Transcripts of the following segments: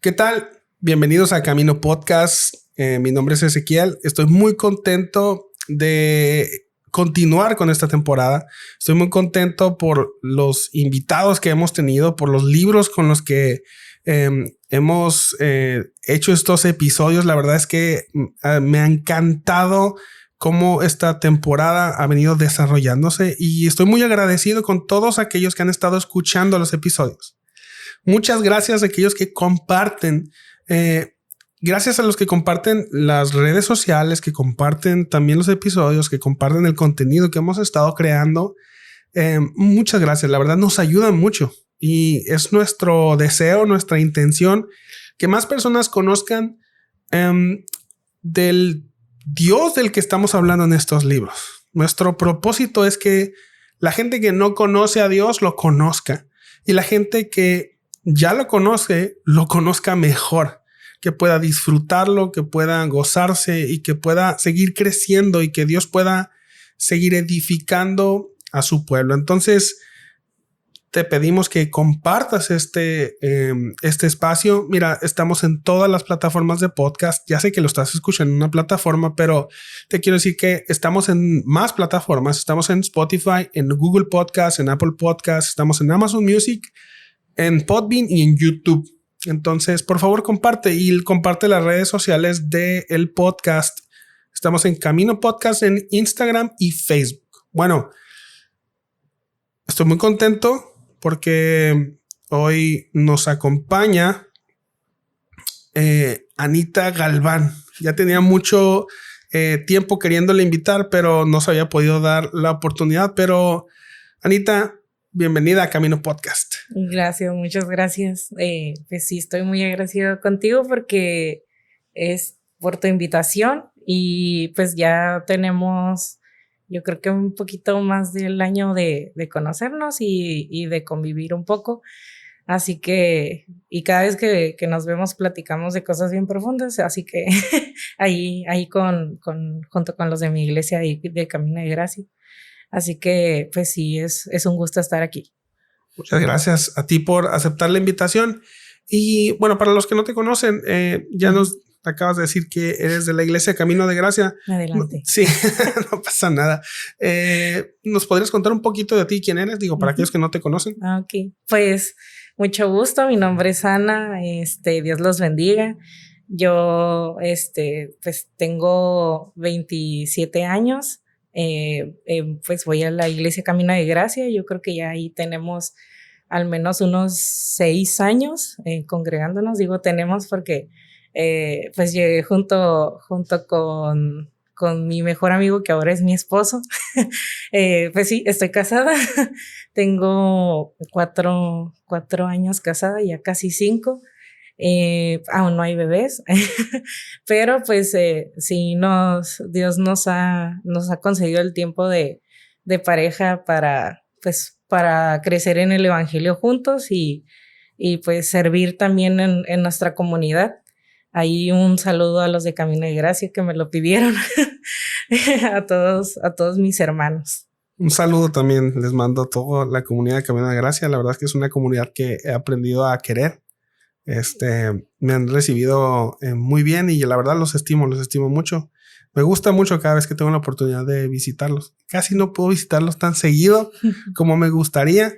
¿Qué tal? Bienvenidos a Camino Podcast. Mi nombre es Ezequiel. Estoy muy contento de continuar con esta temporada. Estoy muy contento por los invitados que hemos tenido, por los libros con los que hemos hecho estos episodios. La verdad es que me ha encantado cómo esta temporada ha venido desarrollándose y estoy muy agradecido con todos aquellos que han estado escuchando los episodios. Muchas gracias a aquellos que comparten. Gracias a los que comparten las redes sociales, que comparten también los episodios, que comparten el contenido que hemos estado creando. Muchas gracias. La verdad nos ayudan mucho y es nuestro deseo, nuestra intención que más personas conozcan del Dios del que estamos hablando en estos libros. Nuestro propósito es que la gente que no conoce a Dios lo conozca y la gente que ya lo conozca mejor, que pueda disfrutarlo, que pueda gozarse y que pueda seguir creciendo y que Dios pueda seguir edificando a su pueblo. Entonces, te pedimos que compartas este espacio. Mira, estamos en todas las plataformas de podcast. Ya sé que lo estás escuchando en una plataforma, pero te quiero decir que estamos en más plataformas. Estamos en Spotify, en Google Podcast, en Apple Podcast, estamos en Amazon Music, en Podbean y en YouTube. Entonces, por favor, comparte las redes sociales del podcast. Estamos en Camino Podcast en Instagram y Facebook. Bueno, estoy muy contento porque hoy nos acompaña Anita Galván. Ya tenía mucho tiempo queriéndole invitar, pero no se había podido dar la oportunidad. Pero Anita, bienvenida a Camino Podcast. Gracias, muchas gracias. Pues sí, estoy muy agradecido contigo porque es por tu invitación y pues ya tenemos, yo creo que un poquito más del año de conocernos y de convivir un poco. Así que, y cada vez que nos vemos platicamos de cosas bien profundas, así que ahí junto con los de mi iglesia de Camino de Gracia. Así que, pues sí, es un gusto estar aquí. Muchas gracias a ti por aceptar la invitación. Y bueno, para los que no te conocen, ya nos acabas de decir que eres de la iglesia Camino de Gracia. Adelante. Sí, no pasa nada. ¿Nos podrías contar un poquito de ti? ¿Quién eres? Digo, para aquellos que no te conocen. Ok, pues mucho gusto. Mi nombre es Ana. Dios los bendiga. Yo, pues tengo 27 años. Pues voy a la iglesia Camino de Gracia. Yo creo que ya ahí tenemos al menos unos 6 años congregándonos. Digo tenemos porque pues llegué junto con mi mejor amigo que ahora es mi esposo. Pues sí, estoy casada. Tengo 4 años casada, ya casi 5. Aún no hay bebés, pero pues sí Dios nos ha concedido el tiempo de pareja para crecer en el evangelio juntos y pues servir también en nuestra comunidad. Ahí un saludo a los de Camino de Gracia que me lo pidieron. a todos mis hermanos. Un saludo también les mando a toda la comunidad de Camino de Gracia. La verdad es que es una comunidad que he aprendido a querer. Me han recibido muy bien y la verdad los estimo mucho. Me gusta mucho cada vez que tengo la oportunidad de visitarlos. Casi no puedo visitarlos tan seguido como me gustaría.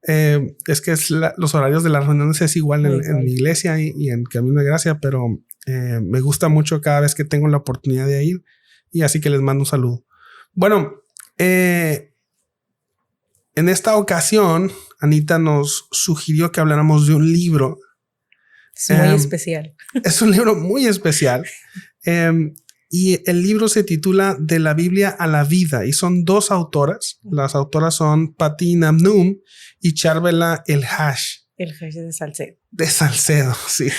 Es que los horarios de las reuniones es igual en mi iglesia y en Camino de Gracia, pero me gusta mucho cada vez que tengo la oportunidad de ir y así que les mando un saludo. Bueno, en esta ocasión Anita nos sugirió que habláramos de un libro. Es muy especial. Es un libro muy especial. Y el libro se titula De la Biblia a la Vida y son 2 autoras. Las autoras son Patti Namnum y Charvela El Hash. El Hash de Salcedo. De Salcedo, sí.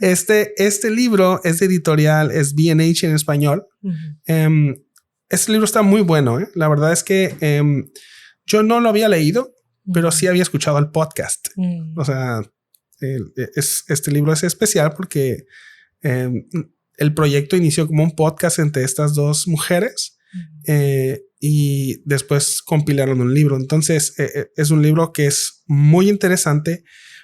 Este libro es de editorial, es B&H en español. Este libro está muy bueno. La verdad es que yo no lo había leído, pero sí había escuchado el podcast. O sea, este libro es especial porque el proyecto inició como un podcast entre estas 2 mujeres y después compilaron un libro. Entonces es un libro que es muy interesante.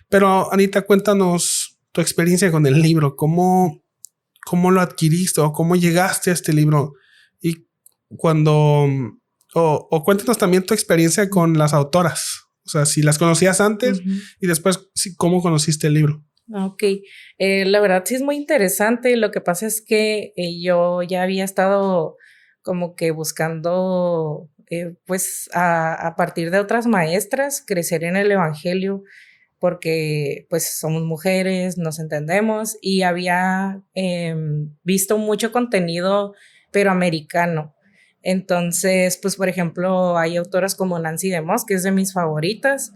Pero Anita, cuéntanos tu experiencia con el libro, cómo lo adquiriste o cómo llegaste a este libro. Y cuando, o cuéntanos también tu experiencia con las autoras. O sea, si las conocías antes y después cómo conociste el libro. Ok, la verdad sí es muy interesante. Lo que pasa es que yo ya había estado como que buscando, pues a partir de otras maestras, crecer en el evangelio, porque pues somos mujeres, nos entendemos, y había visto mucho contenido, pero americano. Entonces, pues por ejemplo, hay autoras como Nancy DeMoss, que es de mis favoritas,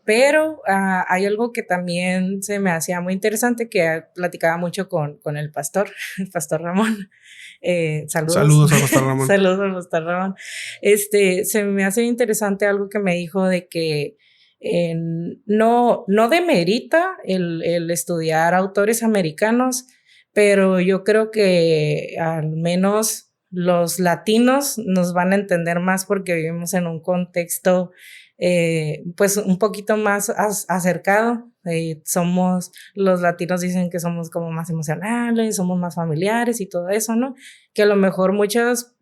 pero hay algo que también se me hacía muy interesante, que platicaba mucho con el pastor, el pastor Ramón. Saludos. Saludos al pastor Ramón. Saludos al pastor Ramón. Se me hace interesante algo que me dijo de que no demerita el estudiar autores americanos, pero yo creo que al menos los latinos nos van a entender más porque vivimos en un contexto pues un poquito más acercado. Los latinos dicen que somos como más emocionales, somos más familiares y todo eso, ¿no? Que a lo mejor muchas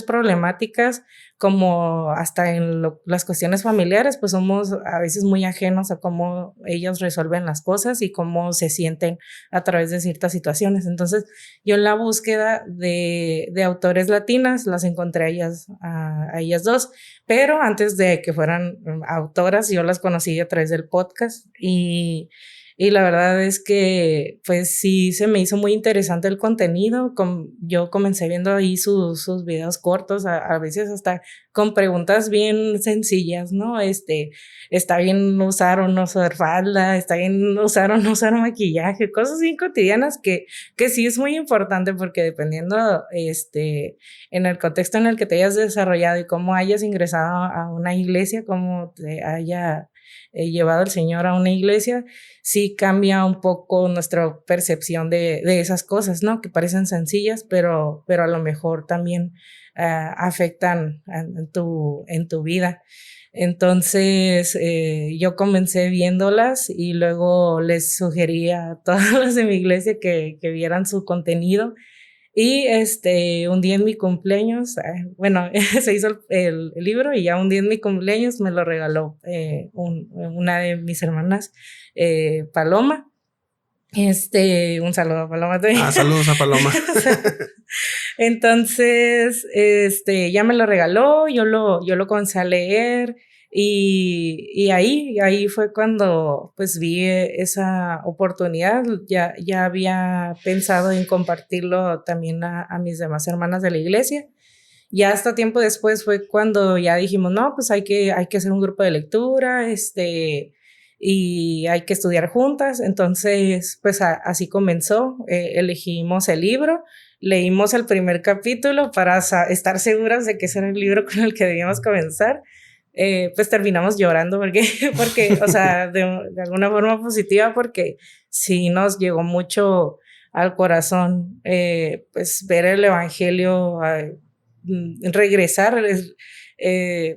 problemáticas, como hasta en las cuestiones familiares, pues somos a veces muy ajenos a cómo ellos resuelven las cosas y cómo se sienten a través de ciertas situaciones. Entonces, yo en la búsqueda de autores latinas las encontré a ellas dos, pero antes de que fueran autoras, yo las conocí a través del podcast y la verdad es que pues sí se me hizo muy interesante el contenido. Yo comencé viendo ahí sus videos cortos, a veces hasta con preguntas bien sencillas, ¿no? Está bien usar o no usar falda, está bien usar o no usar maquillaje, cosas bien cotidianas que sí es muy importante, porque dependiendo en el contexto en el que te hayas desarrollado y cómo hayas ingresado a una iglesia, cómo te haya llevado el Señor a una iglesia, sí cambia un poco nuestra percepción de esas cosas, ¿no? Que parecen sencillas, pero a lo mejor también afectan en tu vida. Entonces, yo comencé viéndolas y luego les sugerí a todas las de mi iglesia que vieran su contenido. Y un día en mi cumpleaños, bueno, se hizo el libro, y ya un día en mi cumpleaños me lo regaló una de mis hermanas, Paloma. Un saludo a Paloma también. Saludos a Paloma. Entonces, ya me lo regaló, yo lo comencé a leer. Y ahí fue cuando pues vi esa oportunidad. Ya había pensado en compartirlo también a mis demás hermanas de la iglesia. Ya hasta tiempo después fue cuando ya dijimos, no, pues hay que hacer un grupo de lectura, y hay que estudiar juntas. Entonces, pues así comenzó. Elegimos el libro, leímos el primer capítulo para estar seguras de que ese era el libro con el que debíamos comenzar. Pues terminamos llorando porque o sea, de alguna forma positiva, porque sí nos llegó mucho al corazón, pues ver el evangelio regresar.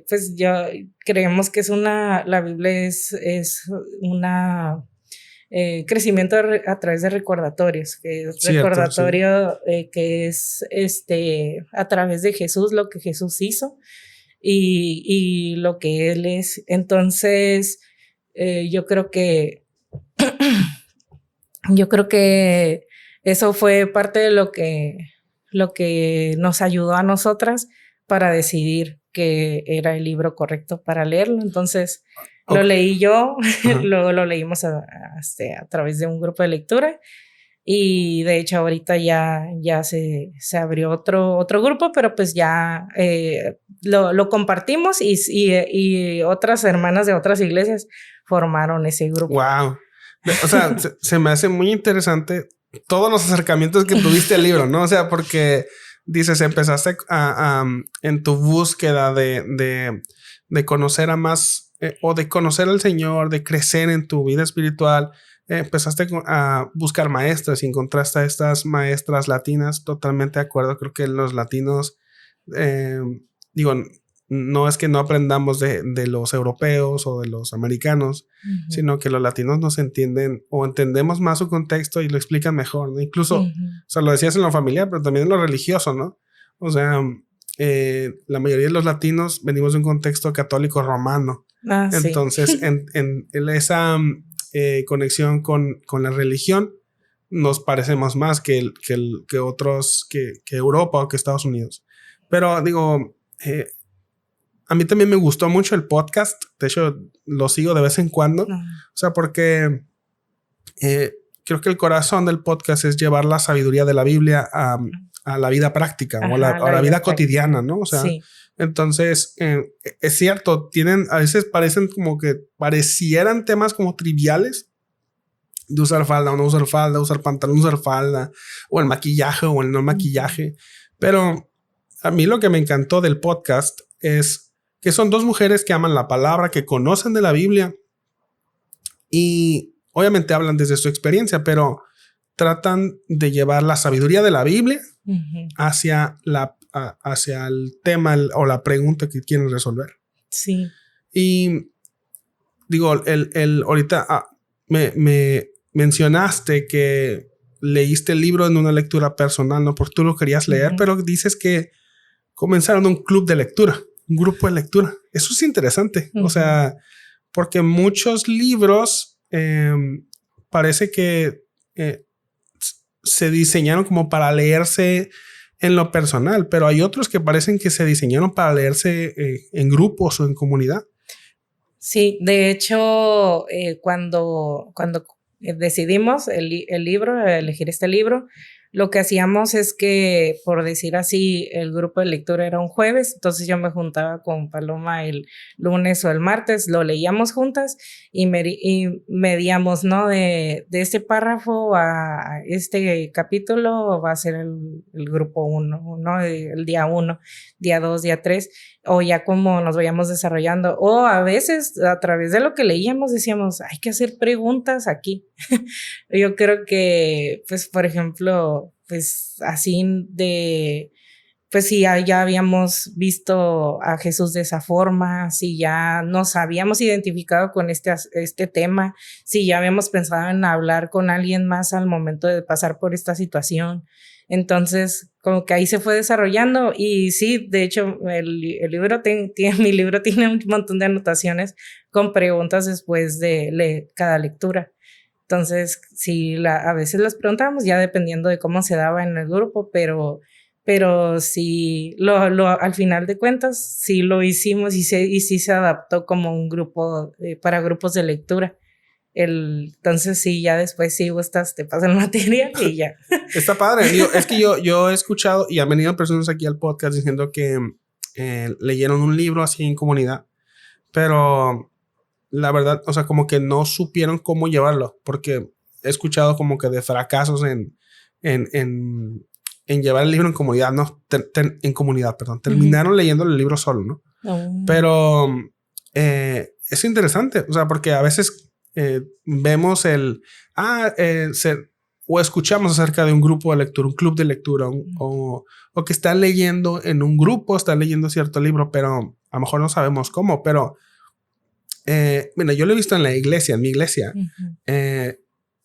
Pues ya creemos que la Biblia es una crecimiento a través de recordatorios, que es recordatorio, sí. Que es a través de Jesús, lo que Jesús hizo y lo que Él es. Entonces, yo creo que eso fue parte de lo que nos ayudó a nosotras para decidir que era el libro correcto para leerlo. Entonces, lo leí yo, luego lo leímos a través de un grupo de lectura. Y de hecho ahorita ya se abrió otro grupo, pero pues ya lo compartimos y otras hermanas de otras iglesias formaron ese grupo. Wow. O sea, se me hace muy interesante todos los acercamientos que tuviste al libro, ¿no? O sea, porque dices, empezaste en tu búsqueda de conocer a más o de conocer al Señor, de crecer en tu vida espiritual. Empezaste a buscar maestras y encontraste a estas maestras latinas. Totalmente de acuerdo. Creo que los latinos, no es que no aprendamos de los europeos o de los americanos, sino que los latinos nos entienden o entendemos más su contexto y lo explican mejor, ¿no? Incluso, o sea, lo decías en lo familiar, pero también en lo religioso, ¿no? O sea, la mayoría de los latinos venimos de un contexto católico romano. Entonces, sí. en esa conexión con la religión, nos parecemos más que otros, que Europa o que Estados Unidos. Pero digo, a mí también me gustó mucho el podcast. De hecho, lo sigo de vez en cuando. O sea, porque creo que el corazón del podcast es llevar la sabiduría de la Biblia a la vida práctica. Ajá, o a la vida cotidiana, ¿no? O sea, sí. Entonces, es cierto, a veces parecen como que parecieran temas como triviales, de usar falda o no usar falda, usar pantalón, usar falda, o el maquillaje o el no maquillaje. Pero a mí lo que me encantó del podcast es que son dos mujeres que aman la palabra, que conocen de la Biblia y obviamente hablan desde su experiencia, pero tratan de llevar la sabiduría de la Biblia hacia el tema o la pregunta que quieren resolver. Sí. Y digo, ahorita me mencionaste que leíste el libro en una lectura personal, ¿no? Porque tú lo querías leer, pero dices que comenzaron un club de lectura, un grupo de lectura. Eso es interesante. O sea, porque muchos libros parece que se diseñaron como para leerse en lo personal, pero hay otros que parecen que se diseñaron para leerse en grupos o en comunidad. Sí, de hecho, cuando decidimos elegir este libro, lo que hacíamos es que, por decir así, el grupo de lectura era un jueves, entonces yo me juntaba con Paloma el lunes o el martes, lo leíamos juntas y medíamos, ¿no? De este párrafo a este capítulo va a ser el grupo 1, ¿no? El día 1, día 2, día 3, o ya como nos vayamos desarrollando, o a veces a través de lo que leíamos decíamos, hay que hacer preguntas aquí. Yo creo que, pues, por ejemplo, pues así pues si ya habíamos visto a Jesús de esa forma, si ya nos habíamos identificado con este tema, si ya habíamos pensado en hablar con alguien más al momento de pasar por esta situación. Entonces, como que ahí se fue desarrollando y sí, de hecho, mi libro tiene un montón de anotaciones con preguntas después de cada lectura. Entonces, sí, a veces las preguntábamos ya dependiendo de cómo se daba en el grupo, pero sí, al final de cuentas, sí lo hicimos y sí se adaptó como un grupo para grupos de lectura. Entonces, sí, ya después si gustas, te pasan materia y ya. Está padre. Digo, es que yo he escuchado y han venido personas aquí al podcast diciendo que leyeron un libro así en comunidad, pero la verdad, o sea, como que no supieron cómo llevarlo, porque he escuchado como que de fracasos en llevar el libro en comunidad, no, en comunidad, perdón. Terminaron leyendo el libro solo, ¿no? Pero es interesante, o sea, porque a veces vemos o escuchamos acerca de un grupo de lectura, un club de lectura, o que están leyendo en un grupo, están leyendo cierto libro, pero a lo mejor no sabemos cómo, pero mira, yo lo he visto en mi iglesia,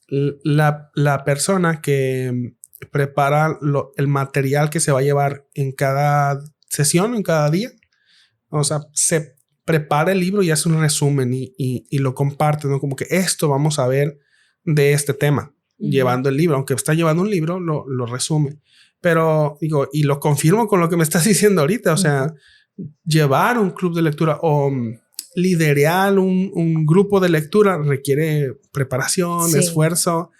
la persona que prepara el material que se va a llevar en cada sesión, en cada día, o sea, se prepara el libro y hace un resumen y lo comparte, ¿no? Como que esto vamos a ver de este tema, llevando el libro, aunque está llevando un libro, lo resume. Pero digo, y lo confirmo con lo que me estás diciendo ahorita, o sea, llevar un club de lectura o liderar un grupo de lectura requiere preparación, esfuerzo,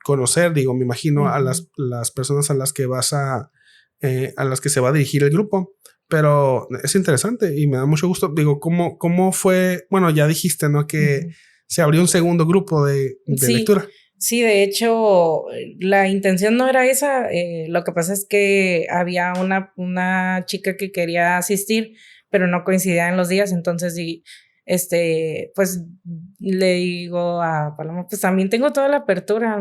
conocer, digo, me imagino a las personas a las que a las que se va a dirigir el grupo. Pero es interesante y me da mucho gusto. Digo, ¿cómo fue? Bueno, ya dijiste, ¿no? Que se abrió un segundo grupo de lectura. Sí, de hecho, la intención no era esa. Lo que pasa es que había una chica que quería asistir, pero no coincidía en los días. Entonces pues le digo a Paloma, pues también tengo toda la apertura.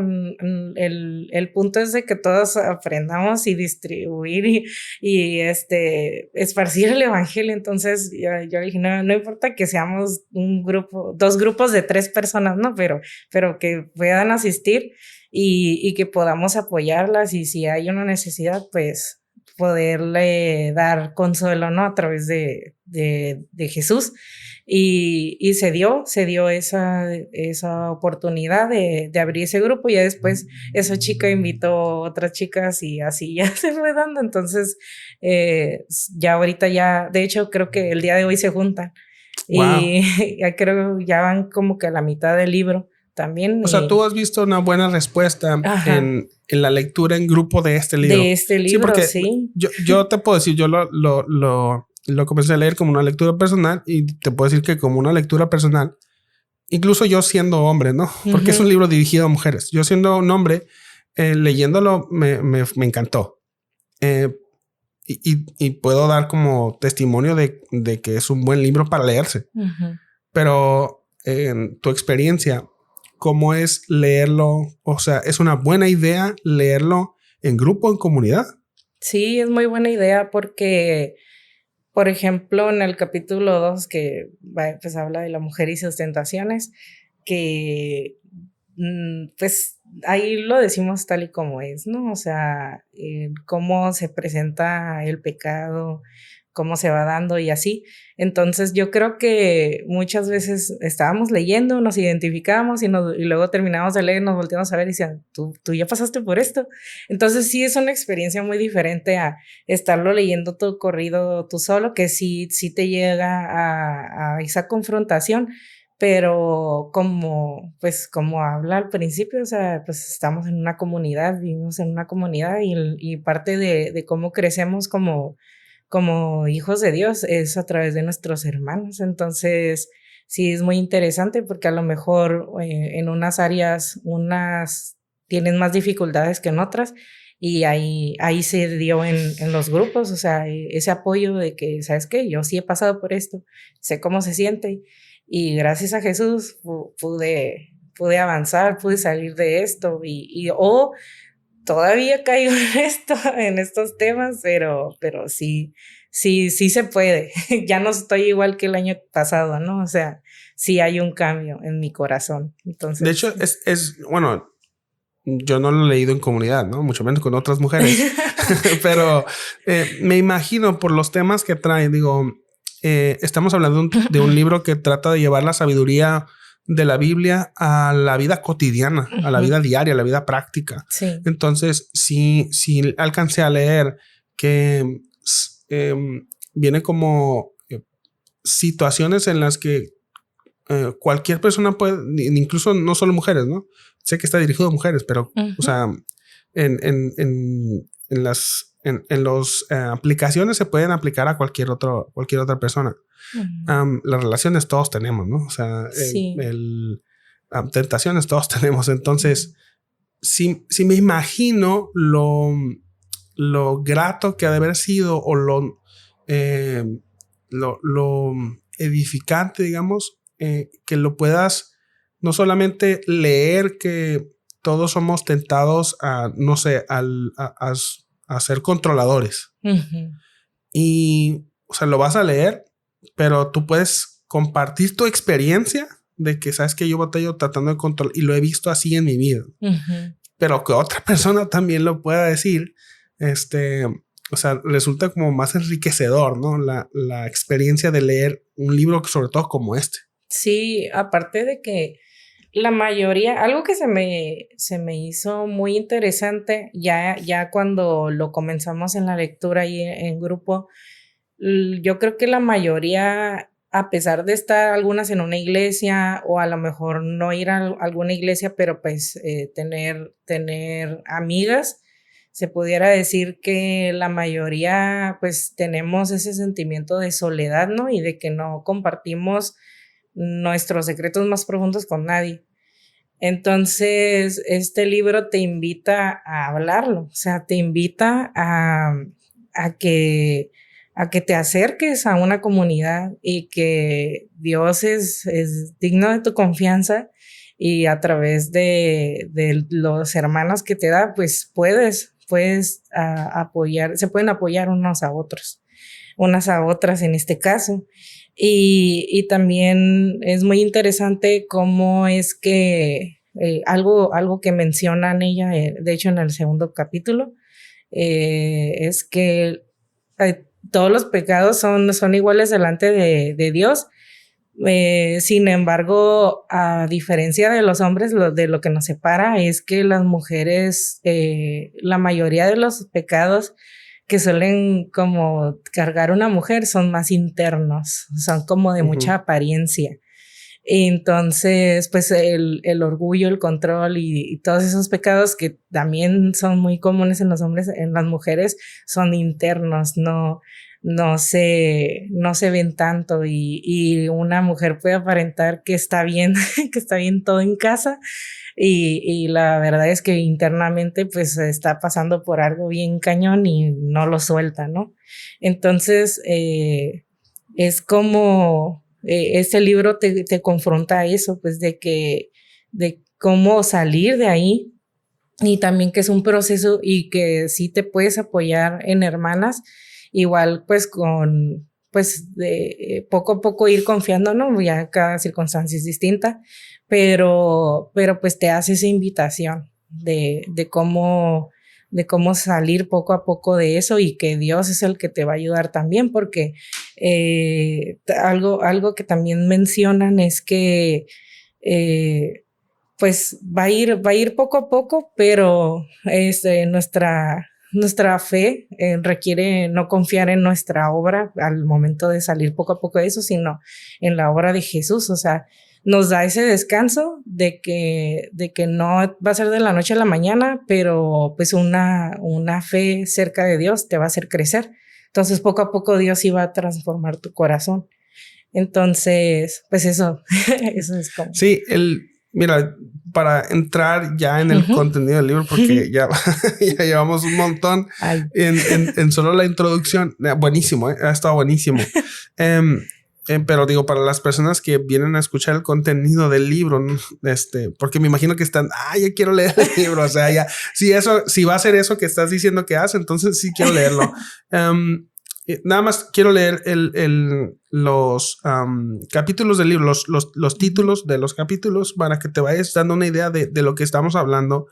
El punto es de que todos aprendamos y distribuir y esparcir el evangelio. Entonces yo le dije, no importa que seamos dos grupos de 3 personas, ¿no? Pero que puedan asistir y que podamos apoyarlas, y si hay una necesidad, pues poderle dar consuelo, ¿no? A través de Jesús. Y se dio esa oportunidad de abrir ese grupo, y ya después esa chica invitó a otras chicas y así ya se fue dando. Entonces, ya ahorita de hecho, creo que el día de hoy se juntan. Wow. Y ya creo ya van como que a la mitad del libro también. O sea, tú has visto una buena respuesta en la lectura en grupo de este libro. De este libro, sí. Porque sí. Yo te puedo decir, yo lo comencé a leer como una lectura personal, y te puedo decir que como una lectura personal, incluso yo siendo hombre, ¿no? Porque es un libro dirigido a mujeres. Yo siendo un hombre, leyéndolo me encantó. Y puedo dar como testimonio de que es un buen libro para leerse. Pero en tu experiencia, ¿cómo es leerlo? O sea, ¿es una buena idea leerlo en grupo, en comunidad? Sí, es muy buena idea porque, por ejemplo, en el capítulo 2, que pues habla de la mujer y sus tentaciones, que pues ahí lo decimos tal y como es, ¿no? O sea, cómo se presenta el pecado, cómo se va dando y así. Entonces yo creo que muchas veces estábamos leyendo, nos identificamos y luego terminamos de leer, nos volteamos a ver y decían, ¿tú ya pasaste por esto? Entonces sí es una experiencia muy diferente a estarlo leyendo todo corrido tú solo, que sí te llega a esa confrontación. Pero como habla al principio, o sea, pues estamos en una comunidad, vivimos en una comunidad, y parte de cómo crecemos como hijos de Dios es a través de nuestros hermanos. Entonces, sí es muy interesante porque a lo mejor en unas áreas, unas tienen más dificultades que en otras, y ahí se dio en los grupos, o sea, ese apoyo de que, ¿sabes qué? Yo sí he pasado por esto, sé cómo se siente, y gracias a Jesús pude avanzar, pude salir de esto, todavía caigo en estos temas, pero sí se puede. Ya no estoy igual que el año pasado, ¿no? O sea, sí hay un cambio en mi corazón. Entonces, de hecho, bueno, yo no lo he leído en comunidad, ¿no? Mucho menos con otras mujeres. Pero me imagino por los temas que trae, digo, estamos hablando de un libro que trata de llevar la sabiduría de la Biblia a la vida cotidiana, a la vida diaria, a la vida práctica. Sí. Entonces, sí alcancé a leer que viene como situaciones en las que cualquier persona puede, incluso no solo mujeres, ¿no? Sé que está dirigido a mujeres, pero, o sea, en las aplicaciones se pueden aplicar a cualquier otra persona. Las relaciones todos tenemos, ¿no? O sea, sí. tentaciones todos tenemos. Entonces, sí me imagino lo grato que ha de haber sido, o lo edificante, digamos, que lo puedas no solamente leer, que todos somos tentados a, no sé, a ser controladores. Y, o sea, lo vas a leer, pero tú puedes compartir tu experiencia de que sabes que yo batallo tratando de controlar, y lo he visto así en mi vida. Pero que otra persona también lo pueda decir, o sea, resulta como más enriquecedor, ¿no? La experiencia de leer un libro, sobre todo como este. Sí, aparte de que la mayoría, algo que se me hizo muy interesante ya cuando lo comenzamos en la lectura y en grupo, yo creo que la mayoría, a pesar de estar algunas en una iglesia, o a lo mejor no ir a alguna iglesia, pero pues tener amigas, se pudiera decir que la mayoría pues tenemos ese sentimiento de soledad, ¿no? Y de que no compartimos nuestros secretos más profundos con nadie. Entonces, este libro te invita a hablarlo, o sea, te invita a que a que te acerques a una comunidad y que Dios es digno de tu confianza y a través de los hermanos que te da, pues puedes apoyar, se pueden apoyar unos a otros, unas a otras en este caso. Y también es muy interesante cómo es que algo que mencionan ella, de hecho en el segundo capítulo, es que todos los pecados son iguales delante de Dios. Sin embargo, a diferencia de los hombres, de lo que nos separa es que las mujeres, la mayoría de los pecados que suelen como cargar una mujer son más internos, son como de mucha apariencia. Entonces, pues el orgullo, el control y todos esos pecados que también son muy comunes en los hombres, en las mujeres, son internos, no se ven tanto y una mujer puede aparentar que está bien, que está bien todo en casa y la verdad es que internamente pues está pasando por algo bien cañón y no lo suelta, ¿no? Entonces, es como este libro te confronta a eso, pues de cómo salir de ahí y también que es un proceso y que sí te puedes apoyar en hermanas, igual pues de poco a poco ir confiando, ¿no? Ya cada circunstancia es distinta, pero pues te hace esa invitación de cómo salir poco a poco de eso y que Dios es el que te va a ayudar también, porque algo que también mencionan es que pues va a ir poco a poco, pero nuestra fe requiere no confiar en nuestra obra al momento de salir poco a poco de eso, sino en la obra de Jesús. O sea, nos da ese descanso de que no va a ser de la noche a la mañana, pero pues una fe cerca de Dios te va a hacer crecer. Entonces, poco a poco Dios iba a transformar tu corazón. Entonces, pues eso es como... Sí, mira, para entrar ya en el contenido del libro, porque ya llevamos un montón en solo la introducción. Buenísimo, ha estado buenísimo. Pero digo, para las personas que vienen a escuchar el contenido del libro, ¿no? Porque me imagino que están, ya quiero leer el libro. O sea, ya, si va a ser eso que estás diciendo que hace, entonces sí quiero leerlo. Nada más quiero leer los capítulos del libro, los títulos de los capítulos para que te vayas dando una idea de lo que estamos hablando.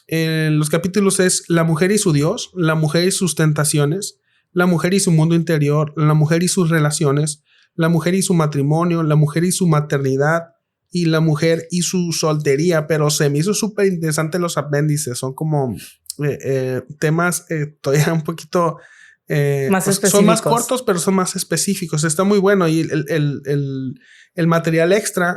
Los capítulos es La mujer y su Dios, La mujer y sus tentaciones, La mujer y su mundo interior, La mujer y sus relaciones, La mujer y su matrimonio, La mujer y su maternidad y La mujer y su soltería. Pero se me hizo súper interesante los apéndices, son como temas todavía un poquito... pues son más cortos, pero son más específicos. Está muy bueno. Y el material extra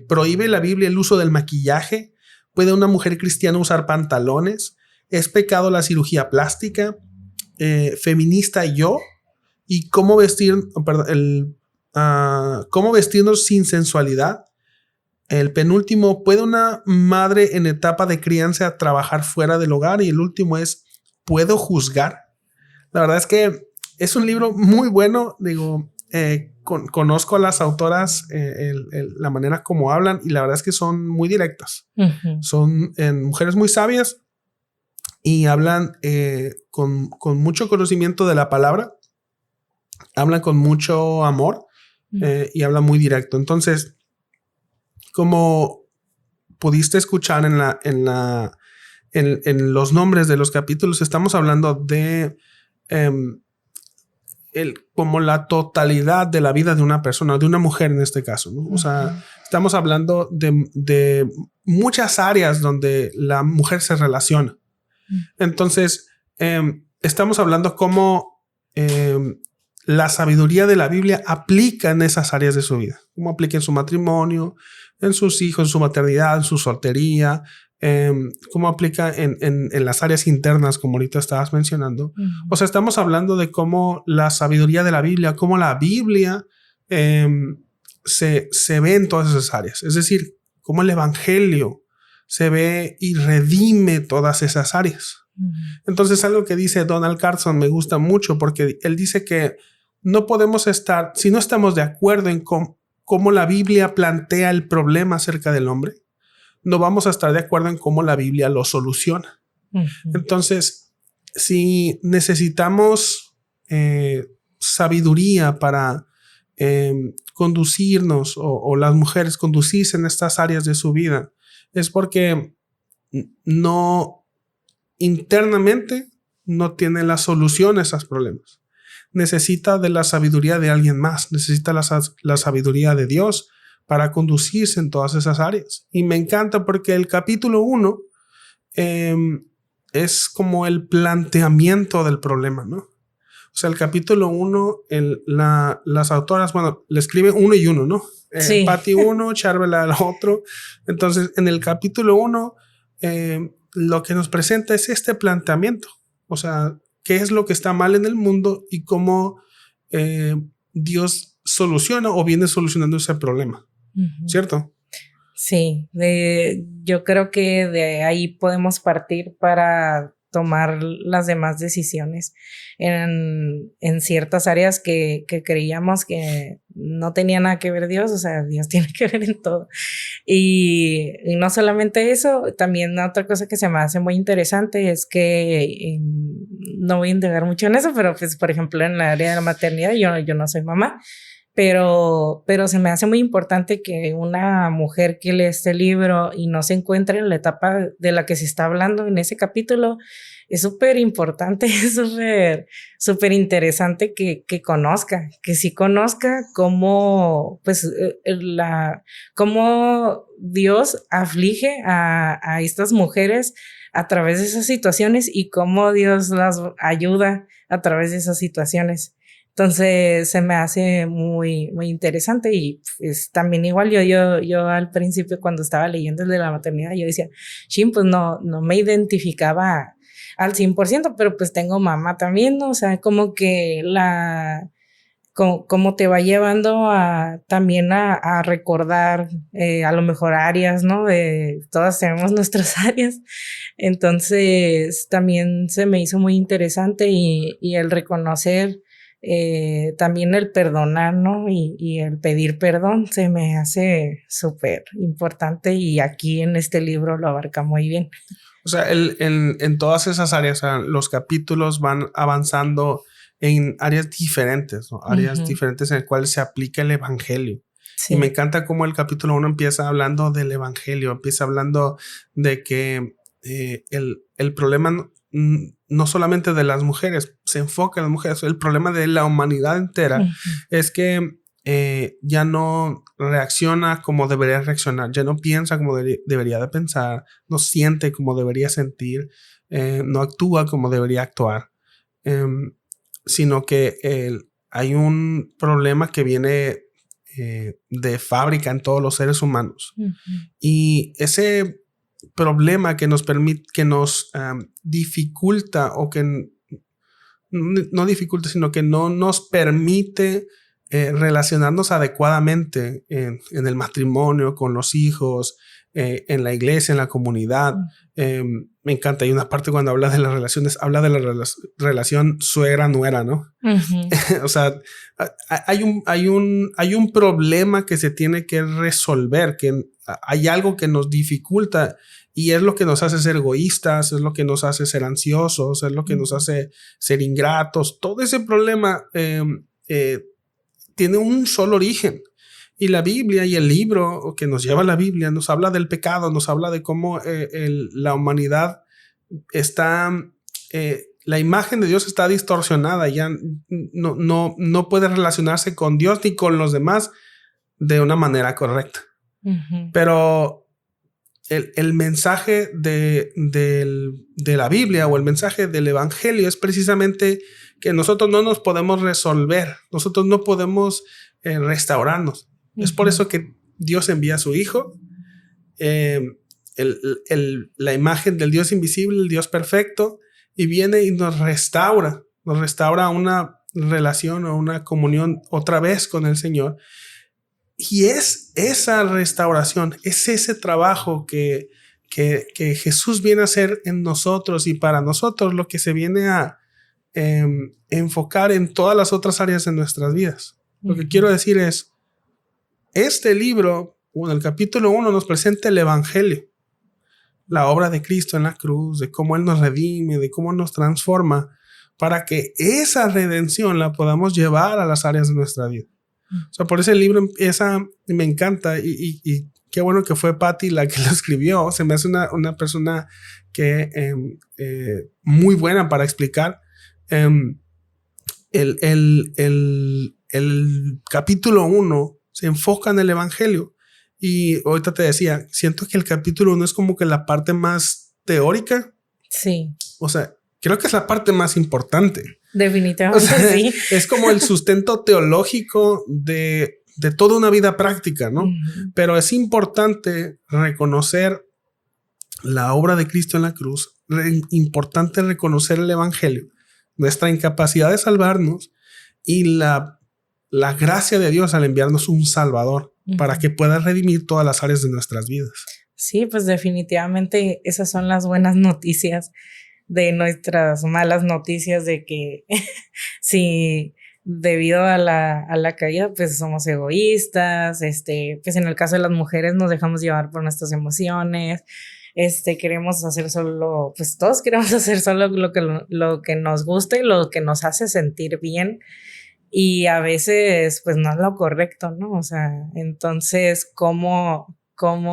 prohíbe la Biblia el uso del maquillaje. ¿Puede una mujer cristiana usar pantalones? ¿Es pecado la cirugía plástica? Feminista yo. Y cómo cómo vestirnos sin sensualidad. El penúltimo, ¿puede una madre en etapa de crianza trabajar fuera del hogar? Y el último es, ¿puedo juzgar? La verdad es que es un libro muy bueno. Digo, conozco a las autoras, la manera como hablan, y la verdad es que son muy directas. Son mujeres muy sabias y hablan con mucho conocimiento de la palabra. Hablan con mucho amor y hablan muy directo. Entonces, como pudiste escuchar en los nombres de los capítulos, estamos hablando de como la totalidad de la vida de una persona, de una mujer en este caso, ¿no? O sea, estamos hablando de muchas áreas donde la mujer se relaciona. Entonces, estamos hablando cómo la sabiduría de la Biblia aplica en esas áreas de su vida, cómo aplica en su matrimonio, en sus hijos, en su maternidad, en su soltería, cómo aplica en las áreas internas, como ahorita estabas mencionando. O sea, estamos hablando de cómo la sabiduría de la Biblia, cómo la Biblia se ve en todas esas áreas. Es decir, cómo el evangelio se ve y redime todas esas áreas. Entonces, algo que dice Donald Carson me gusta mucho, porque él dice que no podemos estar, si no estamos de acuerdo en cómo la Biblia plantea el problema acerca del hombre, no vamos a estar de acuerdo en cómo la Biblia lo soluciona. Entonces, si necesitamos sabiduría para conducirnos o las mujeres conducirse en estas áreas de su vida, es porque no internamente no tiene la solución a esos problemas. Necesita de la sabiduría de alguien más, necesita la sabiduría de Dios para conducirse en todas esas áreas. Y me encanta porque el capítulo 1 es como el planteamiento del problema, ¿no? O sea, el capítulo 1, las autoras, bueno, le escriben 1 y 1, ¿no? Sí. Patty 1, Charvela el otro. Entonces, en el capítulo 1, lo que nos presenta es este planteamiento. O sea, qué es lo que está mal en el mundo y cómo Dios soluciona o viene solucionando ese problema. ¿Cierto? Sí, yo creo que de ahí podemos partir para tomar las demás decisiones en ciertas áreas que creíamos que no tenía nada que ver Dios. O sea, Dios tiene que ver en todo. Y no solamente eso, también otra cosa que se me hace muy interesante es que no voy a indagar mucho en eso, pero pues por ejemplo en la área de la maternidad yo no soy mamá. Pero se me hace muy importante que una mujer que lee este libro y no se encuentre en la etapa de la que se está hablando en ese capítulo, es súper importante, es súper interesante que conozca, que sí conozca cómo, pues, cómo Dios aflige a estas mujeres a través de esas situaciones y cómo Dios las ayuda a través de esas situaciones. Entonces se me hace muy, muy interesante y pues también igual yo al principio cuando estaba leyendo el de la maternidad yo decía, pues no me identificaba al 100%, pero pues tengo mamá también, ¿no? O sea, como que como te va llevando también a recordar a lo mejor áreas, ¿no? Todas tenemos nuestras áreas. Entonces también se me hizo muy interesante y el reconocer también el perdonar, ¿no? Y el pedir perdón se me hace súper importante y aquí en este libro lo abarca muy bien. O sea, en todas esas áreas, o sea, los capítulos van avanzando en áreas diferentes, ¿no? Áreas diferentes en las cuales se aplica el evangelio. Sí. Y me encanta cómo el capítulo 1 empieza hablando del evangelio, empieza hablando de que el problema no solamente de las mujeres, se enfoca en las mujeres, el problema de la humanidad entera es que ya no reacciona como debería reaccionar, ya no piensa como debería de pensar, no siente como debería sentir, no actúa como debería actuar, sino que hay un problema que viene de fábrica en todos los seres humanos. Y ese problema que nos permite, que nos dificulta o que no dificulta, sino que no nos permite relacionarnos adecuadamente en el matrimonio, con los hijos, en la iglesia, en la comunidad. Me encanta. Hay una parte cuando habla de las relaciones, habla de la relación suegra-nuera, ¿no? O sea, hay un problema que se tiene que resolver, que hay algo que nos dificulta y es lo que nos hace ser egoístas, es lo que nos hace ser ansiosos, es lo que nos hace ser ingratos. Todo ese problema tiene un solo origen. Y la Biblia y el libro que nos lleva a la Biblia nos habla del pecado, nos habla de cómo la humanidad está, la imagen de Dios está distorsionada, ya no puede relacionarse con Dios ni con los demás de una manera correcta. Pero el mensaje de la Biblia o el mensaje del evangelio es precisamente que nosotros no nos podemos resolver, nosotros no podemos restaurarnos. Es por eso que Dios envía a su Hijo, la imagen del Dios invisible, el Dios perfecto, y viene y nos restaura una relación o una comunión otra vez con el Señor. Y es esa restauración, es ese trabajo que que Jesús viene a hacer en nosotros y para nosotros lo que se viene a enfocar en todas las otras áreas de nuestras vidas. Lo que quiero decir es, este libro, el capítulo 1 nos presenta el evangelio, la obra de Cristo en la cruz, de cómo Él nos redime, de cómo nos transforma, para que esa redención la podamos llevar a las áreas de nuestra vida. O sea, por ese libro empieza, me encanta, y qué bueno que fue Patty la que lo escribió. Se me hace una persona que muy buena para explicar. El capítulo 1 se enfoca en el evangelio, y ahorita te decía, siento que el capítulo 1 es como que la parte más teórica. Sí. O sea, creo que es la parte más importante. Definitivamente, o sea, sí. Es como el sustento teológico de toda una vida práctica, ¿no? Pero es importante reconocer la obra de Cristo en la cruz, importante reconocer el evangelio, nuestra incapacidad de salvarnos y la gracia de Dios al enviarnos un Salvador para que pueda redimir todas las áreas de nuestras vidas. Sí, pues definitivamente esas son las buenas noticias de nuestras malas noticias, de que si debido a la caída pues somos egoístas, pues en el caso de las mujeres nos dejamos llevar por nuestras emociones, queremos hacer solo, pues todos queremos hacer solo lo que nos gusta y lo que nos hace sentir bien, y a veces pues no es lo correcto, ¿no? O sea, entonces ¿cómo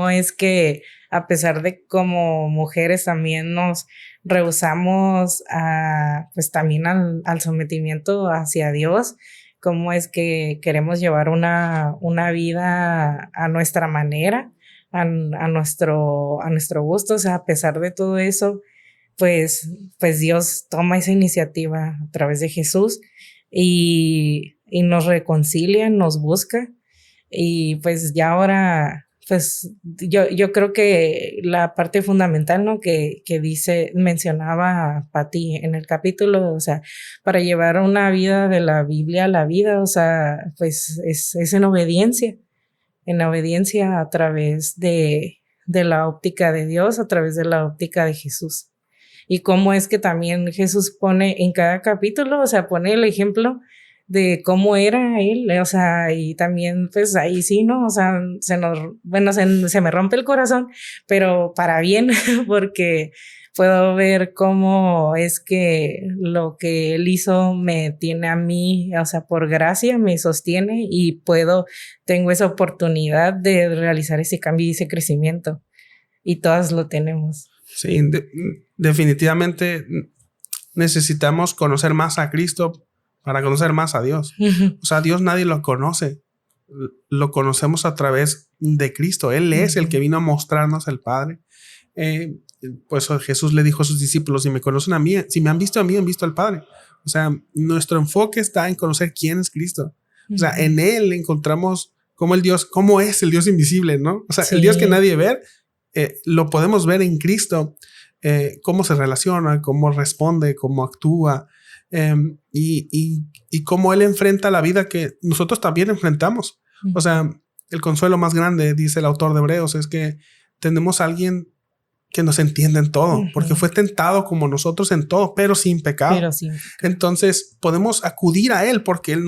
es que a pesar de como mujeres también nos rehusamos pues también al sometimiento hacia Dios? ¿Cómo es que queremos llevar una vida a nuestra manera, a nuestro gusto? O sea, a pesar de todo eso, pues Dios toma esa iniciativa a través de Jesús y nos reconcilia, nos busca, y pues ya ahora... Pues yo creo que la parte fundamental, ¿no? que mencionaba Patty en el capítulo, o sea, para llevar una vida de la Biblia a la vida, o sea, pues es en obediencia a través de la óptica de Dios, a través de la óptica de Jesús. Y cómo es que también Jesús pone en cada capítulo, o sea, pone el ejemplo de cómo era él, o sea, y también pues ahí sí, ¿no? O sea, se me rompe el corazón, pero para bien, porque puedo ver cómo es que lo que él hizo me tiene a mí, o sea, por gracia me sostiene, y tengo esa oportunidad de realizar ese cambio y ese crecimiento, y todas lo tenemos. Sí, definitivamente necesitamos conocer más a Cristo para conocer más a Dios. O sea, Dios nadie lo conoce. Lo conocemos a través de Cristo. Él es el que vino a mostrarnos el Padre. Pues Jesús le dijo a sus discípulos, si me conocen a mí, si me han visto a mí, han visto al Padre. O sea, nuestro enfoque está en conocer quién es Cristo. O sea, en Él encontramos cómo es el Dios invisible, ¿no? O sea, sí. El Dios que nadie ve, lo podemos ver en Cristo. Cómo se relaciona, cómo responde, cómo actúa. Y cómo Él enfrenta la vida que nosotros también enfrentamos. O sea, el consuelo más grande, dice el autor de Hebreos, es que tenemos a alguien que nos entiende en todo, porque fue tentado como nosotros en todo, pero sin pecado. Entonces podemos acudir a Él porque Él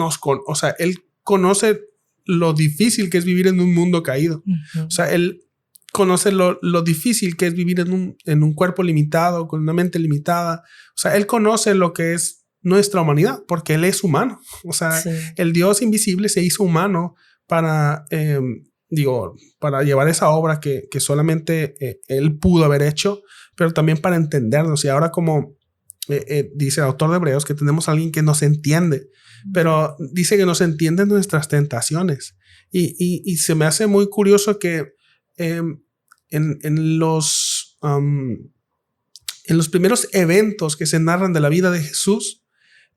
Él conoce lo difícil que es vivir en un mundo caído. O sea, Él conoce lo difícil que es vivir en un cuerpo limitado, con una mente limitada. O sea, Él conoce lo que es nuestra humanidad, porque Él es humano. O sea, sí. El Dios invisible se hizo humano para llevar esa obra que solamente Él pudo haber hecho, pero también para entendernos. Y ahora, como dice el autor de Hebreos, que tenemos a alguien que nos entiende, pero dice que nos entiende en nuestras tentaciones. Y se me hace muy curioso que en los primeros eventos que se narran de la vida de Jesús,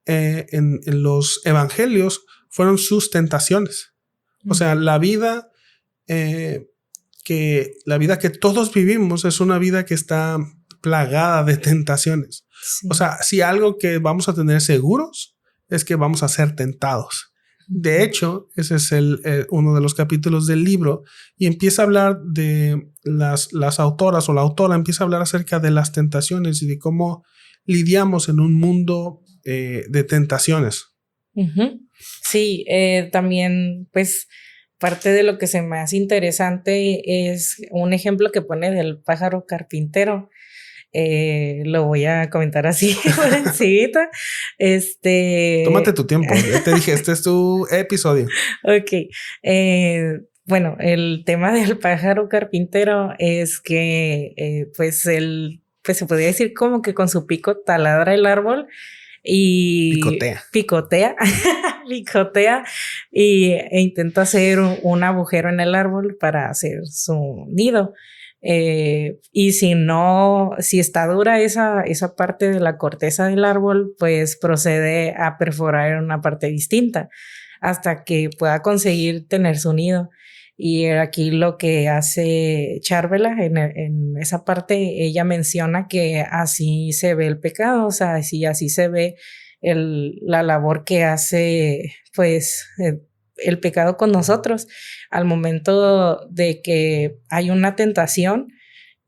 en los evangelios, fueron sus tentaciones. O sea, la vida que todos vivimos es una vida que está plagada de tentaciones. Sí. O sea, si algo que vamos a tener seguros es que vamos a ser tentados. De hecho, ese es uno de los capítulos del libro y empieza a hablar de las autoras o la autora empieza a hablar acerca de las tentaciones y de cómo lidiamos en un mundo de tentaciones. Sí, también pues parte de lo que se me hace interesante es un ejemplo que pone del pájaro carpintero. Lo voy a comentar así por encimita. Tómate tu tiempo. Ya te dije, este es tu episodio. Ok. Bueno, el tema del pájaro carpintero es que pues pues se podría decir como que con su pico taladra el árbol y picotea e intenta hacer un agujero en el árbol para hacer su nido. Y si está dura esa parte de la corteza del árbol, pues procede a perforar una parte distinta hasta que pueda conseguir tener su nido. Y aquí lo que hace Charvela en esa parte, ella menciona que así se ve el pecado, o sea, así se ve la labor que hace, pues, el pecado con nosotros al momento de que hay una tentación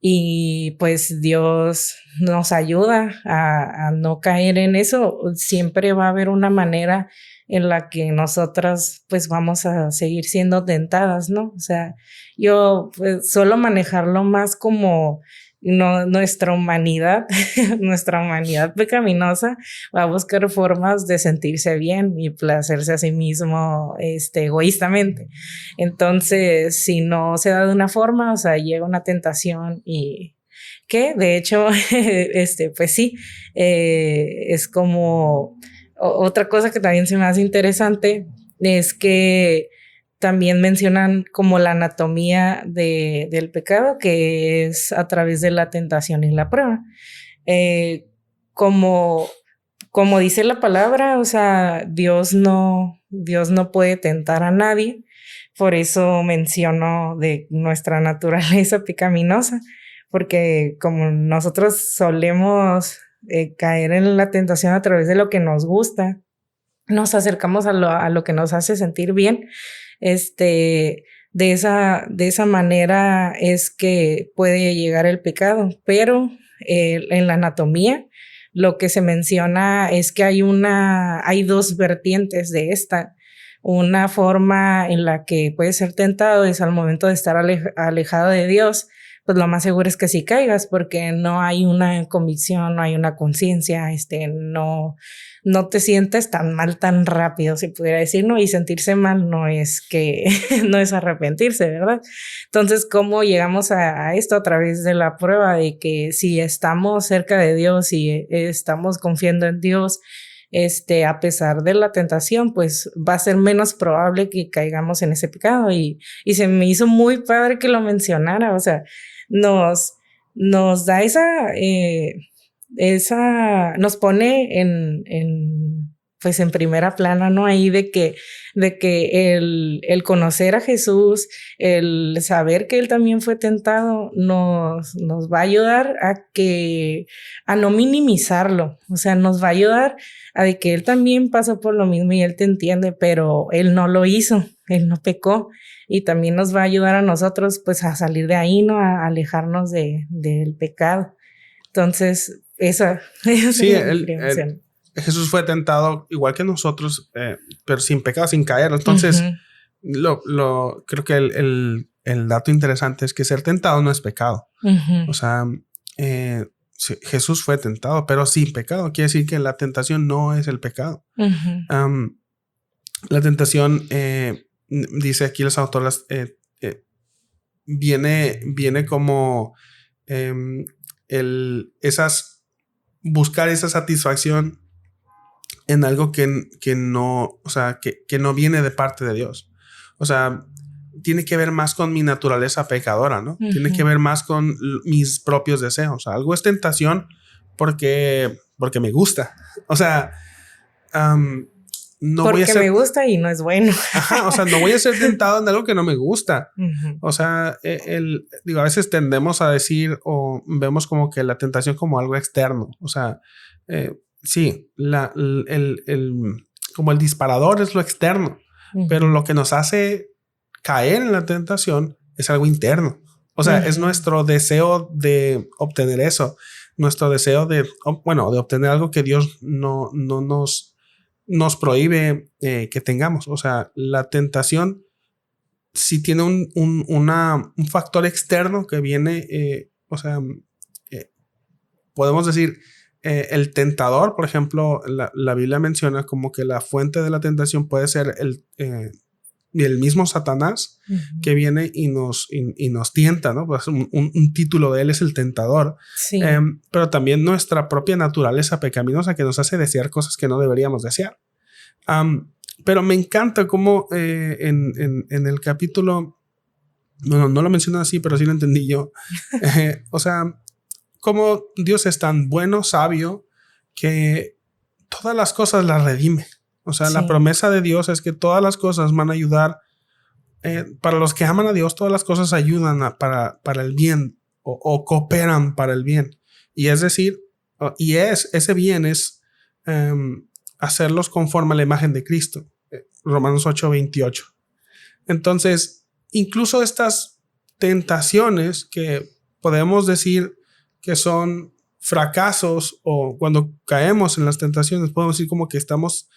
y pues Dios nos ayuda a no caer en eso. Siempre va a haber una manera en la que nosotras pues vamos a seguir siendo tentadas, ¿no? O sea, yo pues suelo manejarlo más como nuestra humanidad pecaminosa va a buscar formas de sentirse bien y placerse a sí mismo egoístamente. Entonces, si no se da de una forma, o sea, llega una tentación y que de hecho, pues sí, es como otra cosa que también se me hace interesante es que también mencionan como la anatomía del pecado, que es a través de la tentación y la prueba. Como dice la palabra, o sea, Dios no puede tentar a nadie. Por eso menciono de nuestra naturaleza pecaminosa, porque como nosotros solemos caer en la tentación a través de lo que nos gusta, nos acercamos a lo que nos hace sentir bien. De esa manera es que puede llegar el pecado, pero en la anatomía lo que se menciona es que hay dos vertientes de esta. Una forma en la que puede ser tentado es al momento de estar alejado de Dios, pues lo más seguro es que sí caigas porque no hay una convicción, no hay una conciencia, no te sientes tan mal tan rápido, si pudiera decir, ¿no? Y sentirse mal no es no es arrepentirse, ¿verdad? Entonces, ¿cómo llegamos a esto? A través de la prueba de que si estamos cerca de Dios y estamos confiando en Dios, a pesar de la tentación, pues va a ser menos probable que caigamos en ese pecado. Y se me hizo muy padre que lo mencionara, o sea, nos da nos pone pues en primera plana, ¿no? Ahí de que el conocer a Jesús, el saber que Él también fue tentado, nos va a ayudar a no minimizarlo. O sea, nos va a ayudar a de que Él también pasó por lo mismo y Él te entiende, pero Él no lo hizo, Él no pecó. Y también nos va a ayudar a nosotros, pues, a salir de ahí, ¿no? A alejarnos del pecado. Entonces, esa sí, Jesús fue tentado igual que nosotros, pero sin pecado, sin caer. Entonces, creo que el dato interesante es que ser tentado no es pecado. O sea, Jesús fue tentado, pero sin pecado. Quiere decir que la tentación no es el pecado. La tentación, dice aquí las autoras, viene como buscar esa satisfacción en algo que no, o sea, que no viene de parte de Dios. O sea, tiene que ver más con mi naturaleza pecadora, ¿no? Tiene que ver más con mis propios deseos. O sea, algo es tentación porque me gusta. O sea, no porque me gusta y no es bueno. Ajá, o sea, no voy a ser tentado en algo que no me gusta. O sea, a veces tendemos a decir o vemos como que la tentación como algo externo. O sea, sí, como el disparador es lo externo. pero lo que nos hace caer en la tentación es algo interno. O sea, es nuestro deseo de obtener eso, nuestro deseo de obtener algo que Dios no nos prohíbe que tengamos. O sea, la tentación sí tiene un factor externo que viene, podemos decir, el tentador, por ejemplo, la Biblia menciona como que la fuente de la tentación puede ser el mismo Satanás que viene y nos tienta, ¿no? Pues un título de él es el tentador. Sí. Pero también nuestra propia naturaleza pecaminosa que nos hace desear cosas que no deberíamos desear. Pero me encanta cómo en el capítulo, no lo menciono así, pero sí lo entendí yo. O sea, cómo Dios es tan bueno, sabio, que todas las cosas las redime. O sea, la promesa de Dios es que todas las cosas van a ayudar. Para los que aman a Dios, todas las cosas ayudan para el bien o cooperan para el bien. Y es decir, ese bien es hacerlos conforme a la imagen de Cristo. Romanos 8:28. Entonces, incluso estas tentaciones que podemos decir que son fracasos, o cuando caemos en las tentaciones podemos decir como que estamos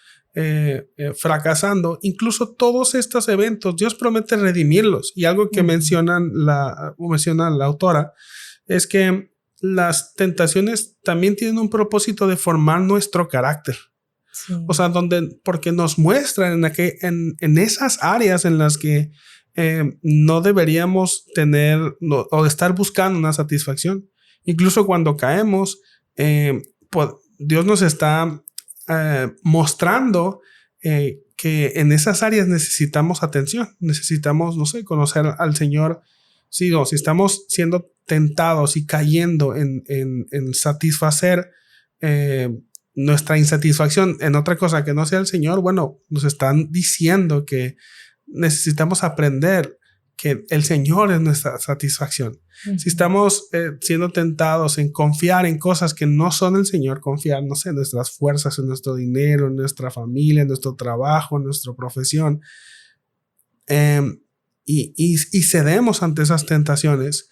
fracasando, incluso todos estos eventos Dios promete redimirlos. Y algo que menciona la autora es que las tentaciones también tienen un propósito de formar nuestro carácter. Sí. O sea, porque nos muestran en esas áreas en las que no deberíamos tener o estar buscando una satisfacción. Incluso cuando caemos, Dios nos está mostrando que en esas áreas necesitamos atención, necesitamos, conocer al Señor. Si estamos siendo tentados y cayendo en satisfacer nuestra insatisfacción en otra cosa que no sea el Señor, nos están diciendo que necesitamos aprender que el Señor es nuestra satisfacción. Si estamos siendo tentados en confiar en cosas que no son el Señor, confiar, en nuestras fuerzas, en nuestro dinero, en nuestra familia, en nuestro trabajo, en nuestra profesión, y cedemos ante esas tentaciones,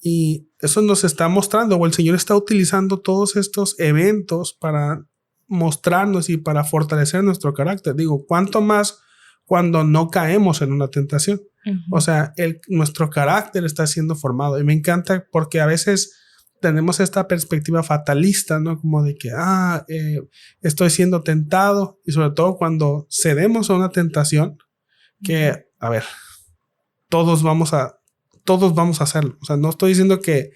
y eso nos está mostrando, o el Señor está utilizando todos estos eventos para mostrarnos y para fortalecer nuestro carácter. Digo, ¿cuánto más cuando no caemos en una tentación? O sea, nuestro carácter está siendo formado. Y me encanta porque a veces tenemos esta perspectiva fatalista, ¿no? Como de que, estoy siendo tentado. Y sobre todo cuando cedemos a una tentación, que, a ver, todos vamos a hacerlo. O sea, no estoy diciendo que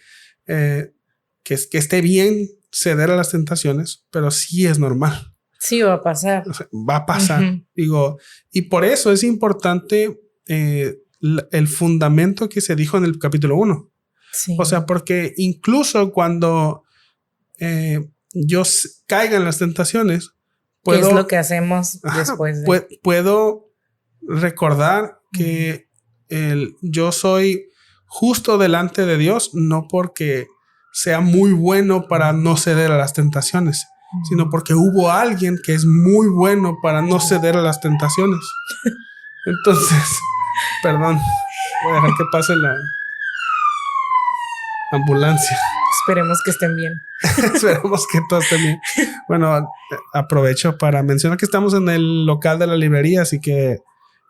esté bien ceder a las tentaciones, pero sí es normal. Sí, va a pasar. O sea, va a pasar. Digo, y por eso es importante el fundamento que se dijo en el capítulo 1. Sí. O sea, porque incluso cuando yo caiga en las tentaciones, ¿qué es lo que hacemos después? Puedo recordar que yo soy justo delante de Dios, no porque sea muy bueno para no ceder a las tentaciones, sino porque hubo alguien que es muy bueno para no ceder a las tentaciones. Entonces, perdón, voy a dejar que pase la ambulancia. Esperemos que estén bien. Esperemos que todos estén bien. Bueno, aprovecho para mencionar que estamos en el local de la librería, así que,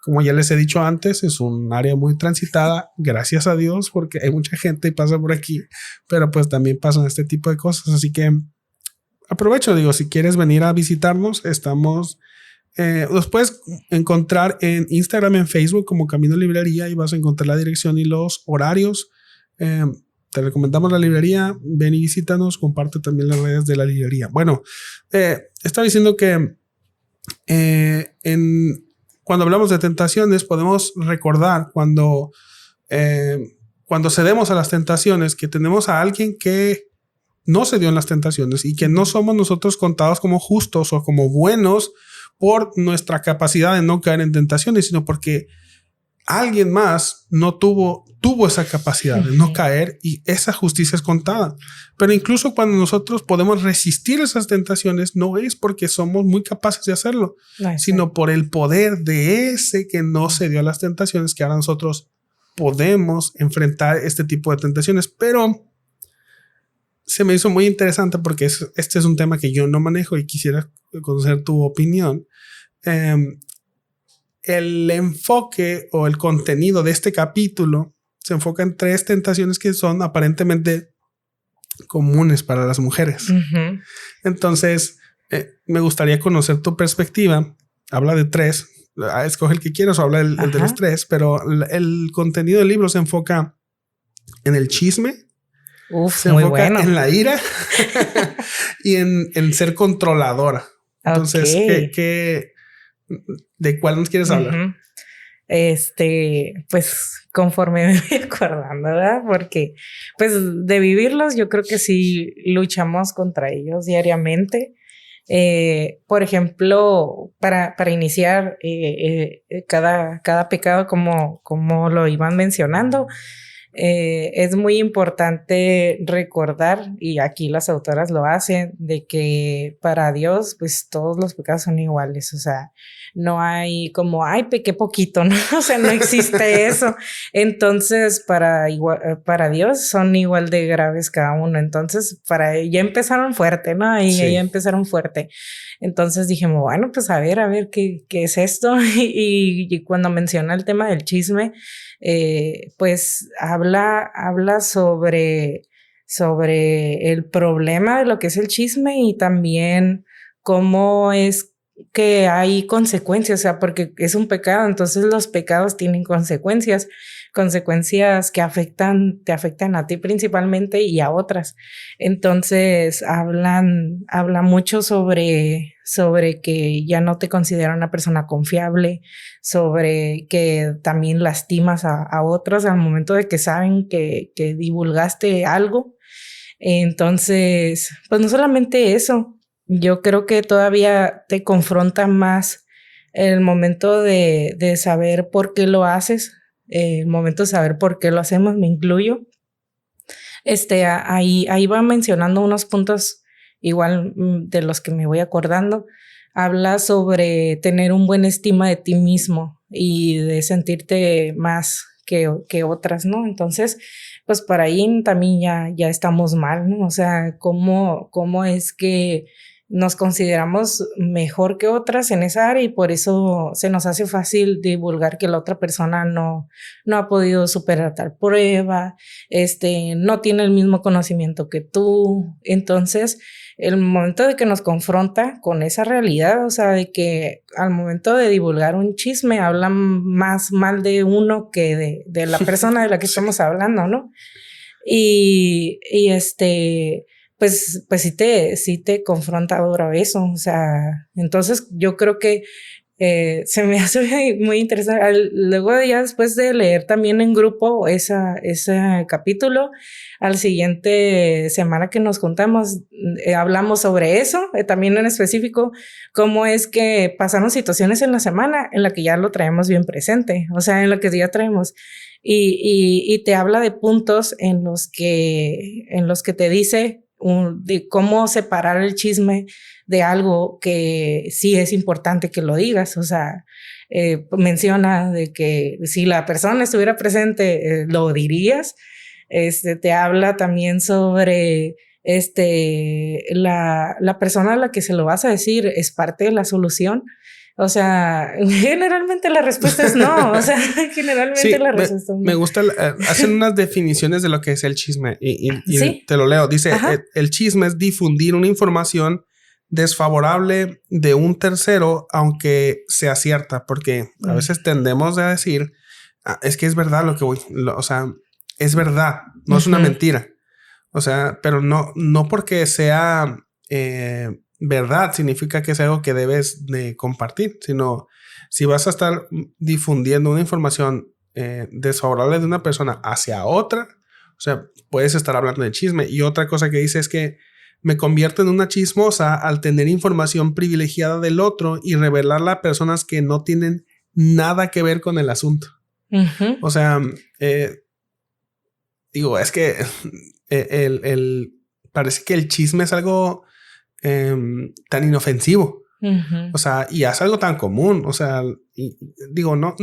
como ya les he dicho antes, es un área muy transitada, gracias a Dios, porque hay mucha gente y pasa por aquí, pero pues también pasan este tipo de cosas, así que aprovecho, digo, si quieres venir a visitarnos, estamos, los puedes encontrar en Instagram, en Facebook como Camino Librería, y vas a encontrar la dirección y los horarios. Te recomendamos la librería, ven y visítanos, comparte también las redes de la librería. Bueno, estaba diciendo que cuando hablamos de tentaciones podemos recordar cuando cedemos a las tentaciones, que tenemos a alguien que no cedió en las tentaciones y que no somos nosotros contados como justos o como buenos por nuestra capacidad de no caer en tentaciones, sino porque alguien más no tuvo esa capacidad de no caer y esa justicia es contada. Pero incluso cuando nosotros podemos resistir esas tentaciones, no es porque somos muy capaces de hacerlo, sino por el poder de ese que no se dio a las tentaciones, que ahora nosotros podemos enfrentar este tipo de tentaciones. Pero se me hizo muy interesante porque este es un tema que yo no manejo y quisiera conocer tu opinión. El enfoque o el contenido de este capítulo se enfoca en 3 tentaciones que son aparentemente comunes para las mujeres. Uh-huh. Entonces, me gustaría conocer tu perspectiva. Habla de 3. Escoge el que quieras o habla el de los 3, pero el contenido del libro se enfoca en el chisme. Se muy enfoca bueno. en la ira y en ser controladora. Entonces, ¿qué ¿de cuál nos quieres hablar? Uh-huh. Pues conforme me voy acordando, ¿verdad? Porque pues de vivirlos yo creo que sí luchamos contra ellos diariamente. Por ejemplo, para iniciar cada pecado como lo iban mencionando, es muy importante recordar, y aquí las autoras lo hacen, de que para Dios pues todos los pecados son iguales. O sea, no hay como, ay, pequé poquito, ¿no? O sea, no existe eso. Entonces, para Dios son igual de graves cada uno. Entonces, ya empezaron fuerte, ¿no? Y ya empezaron fuerte. Entonces dijimos, bueno, pues a ver qué es esto. Y cuando menciona el tema del chisme, pues habla sobre el problema de lo que es el chisme y también cómo es que hay consecuencias, o sea, porque es un pecado, entonces los pecados tienen consecuencias que te afectan a ti principalmente y a otras. Entonces habla mucho sobre que ya no te considera una persona confiable, sobre que también lastimas a otros al momento de que saben que divulgaste algo. Entonces, pues no solamente eso, yo creo que todavía te confronta más el momento de saber por qué lo haces, el momento de saber por qué lo hacemos, me incluyo. Ahí va mencionando unos puntos igual de los que me voy acordando. Habla sobre tener un buen estima de ti mismo y de sentirte más que otras, ¿no? Entonces, pues para ahí también ya estamos mal, ¿no? O sea, ¿cómo es que nos consideramos mejor que otras en esa área y por eso se nos hace fácil divulgar que la otra persona no ha podido superar tal prueba, no tiene el mismo conocimiento que tú? Entonces, el momento de que nos confronta con esa realidad, o sea, de que al momento de divulgar un chisme hablan más mal de uno que de la persona de la que estamos hablando, ¿no? Y pues sí te confronta ahora eso, o sea, entonces yo creo que se me hace muy interesante. Luego ya después de leer también en grupo ese capítulo, al siguiente semana que nos juntamos, hablamos sobre eso, también en específico, cómo es que pasaron situaciones en la semana en la que ya lo traemos bien presente, o sea, en la que ya traemos. Y te habla de puntos en los que te dice de cómo separar el chisme de algo que sí es importante que lo digas. O sea, menciona de que si la persona estuviera presente, lo dirías. Te habla también sobre la persona a la que se lo vas a decir es parte de la solución. O sea, generalmente la respuesta es no. O sea, generalmente la respuesta es no. Me gusta, hacen unas definiciones de lo que es el chisme y ¿sí? Te lo leo. Dice, el chisme es difundir una información desfavorable de un tercero, aunque sea cierta, porque a veces tendemos a decir, es que es verdad lo que o sea, es verdad, no es una mentira. O sea, pero no porque sea verdad significa que es algo que debes de compartir, sino si vas a estar difundiendo una información desfavorable de una persona hacia otra, o sea, puedes estar hablando de chisme. Y otra cosa que dice es que me convierto en una chismosa al tener información privilegiada del otro y revelarla a personas que no tienen nada que ver con el asunto. O sea, digo, es que parece que el chisme es algo tan inofensivo. O sea, y es algo tan común. O sea, digo, no,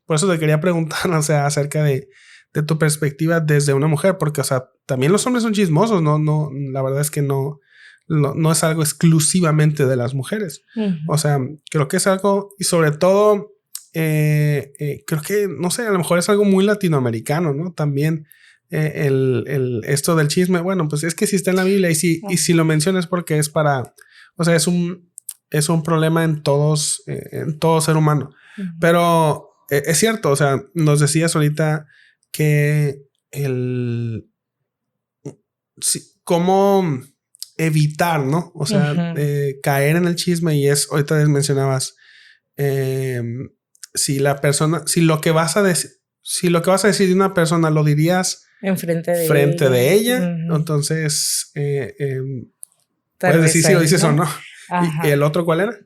por eso te quería preguntar, o sea, acerca de tu perspectiva desde una mujer, porque, o sea, también los hombres son chismosos, no, la verdad es que no es algo exclusivamente de las mujeres. O sea, creo que es algo, y sobre todo, creo que, no sé, a lo mejor es algo muy latinoamericano, ¿no? También esto del chisme, bueno, pues es que sí está en la Biblia y si lo mencionas porque es para, o sea, es un problema en todo ser humano. Pero es cierto, o sea, nos decías ahorita que cómo evitar, ¿no? O sea, caer en el chisme y ahorita mencionabas, si lo que vas a decir de una persona lo dirías frente de ella, entonces puedes decir si lo dices o no. ¿Y el otro cuál era?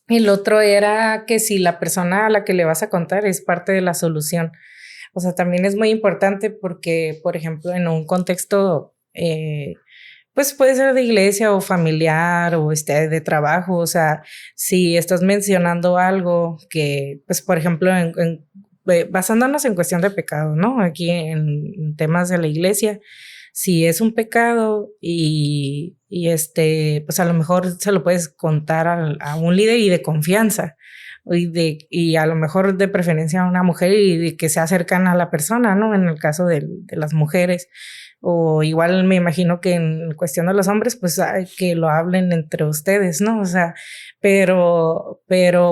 El otro era que si la persona a la que le vas a contar es parte de la solución. O sea, también es muy importante porque, por ejemplo, en un contexto, pues puede ser de iglesia o familiar o de trabajo. O sea, si estás mencionando algo que, pues, por ejemplo, basándonos en cuestión de pecado, ¿no? Aquí en temas de la iglesia, si es un pecado y pues a lo mejor se lo puedes contar a un líder y de confianza. Y a lo mejor de preferencia a una mujer y de que sea cercana a la persona, ¿no? En el caso de las mujeres. O igual me imagino que en cuestión de los hombres, pues que lo hablen entre ustedes, ¿no? O sea, pero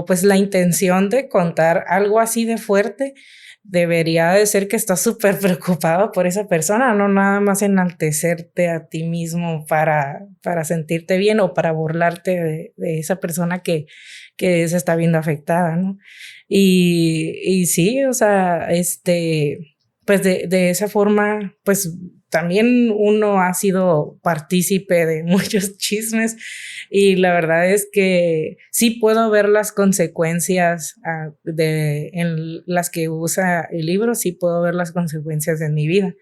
pues la intención de contar algo así de fuerte debería de ser que estás súper preocupado por esa persona, no nada más enaltecerte a ti mismo para sentirte bien o para burlarte de esa persona que se está viendo afectada, ¿no? Y sí, o sea, pues de esa forma, pues también uno ha sido partícipe de muchos chismes y la verdad es que sí puedo ver las consecuencias en las que usa el libro, sí puedo ver las consecuencias en mi vida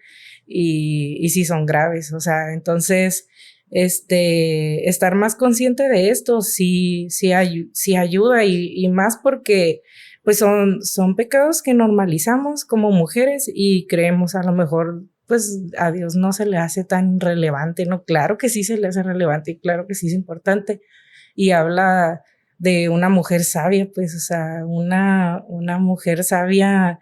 y sí son graves, o sea, entonces estar más consciente de esto sí ayuda y más porque pues son pecados que normalizamos como mujeres y creemos a lo mejor pues a Dios no se le hace tan relevante, ¿no? Claro que sí se le hace relevante y claro que sí es importante. Y habla de una mujer sabia, pues, o sea, una mujer sabia,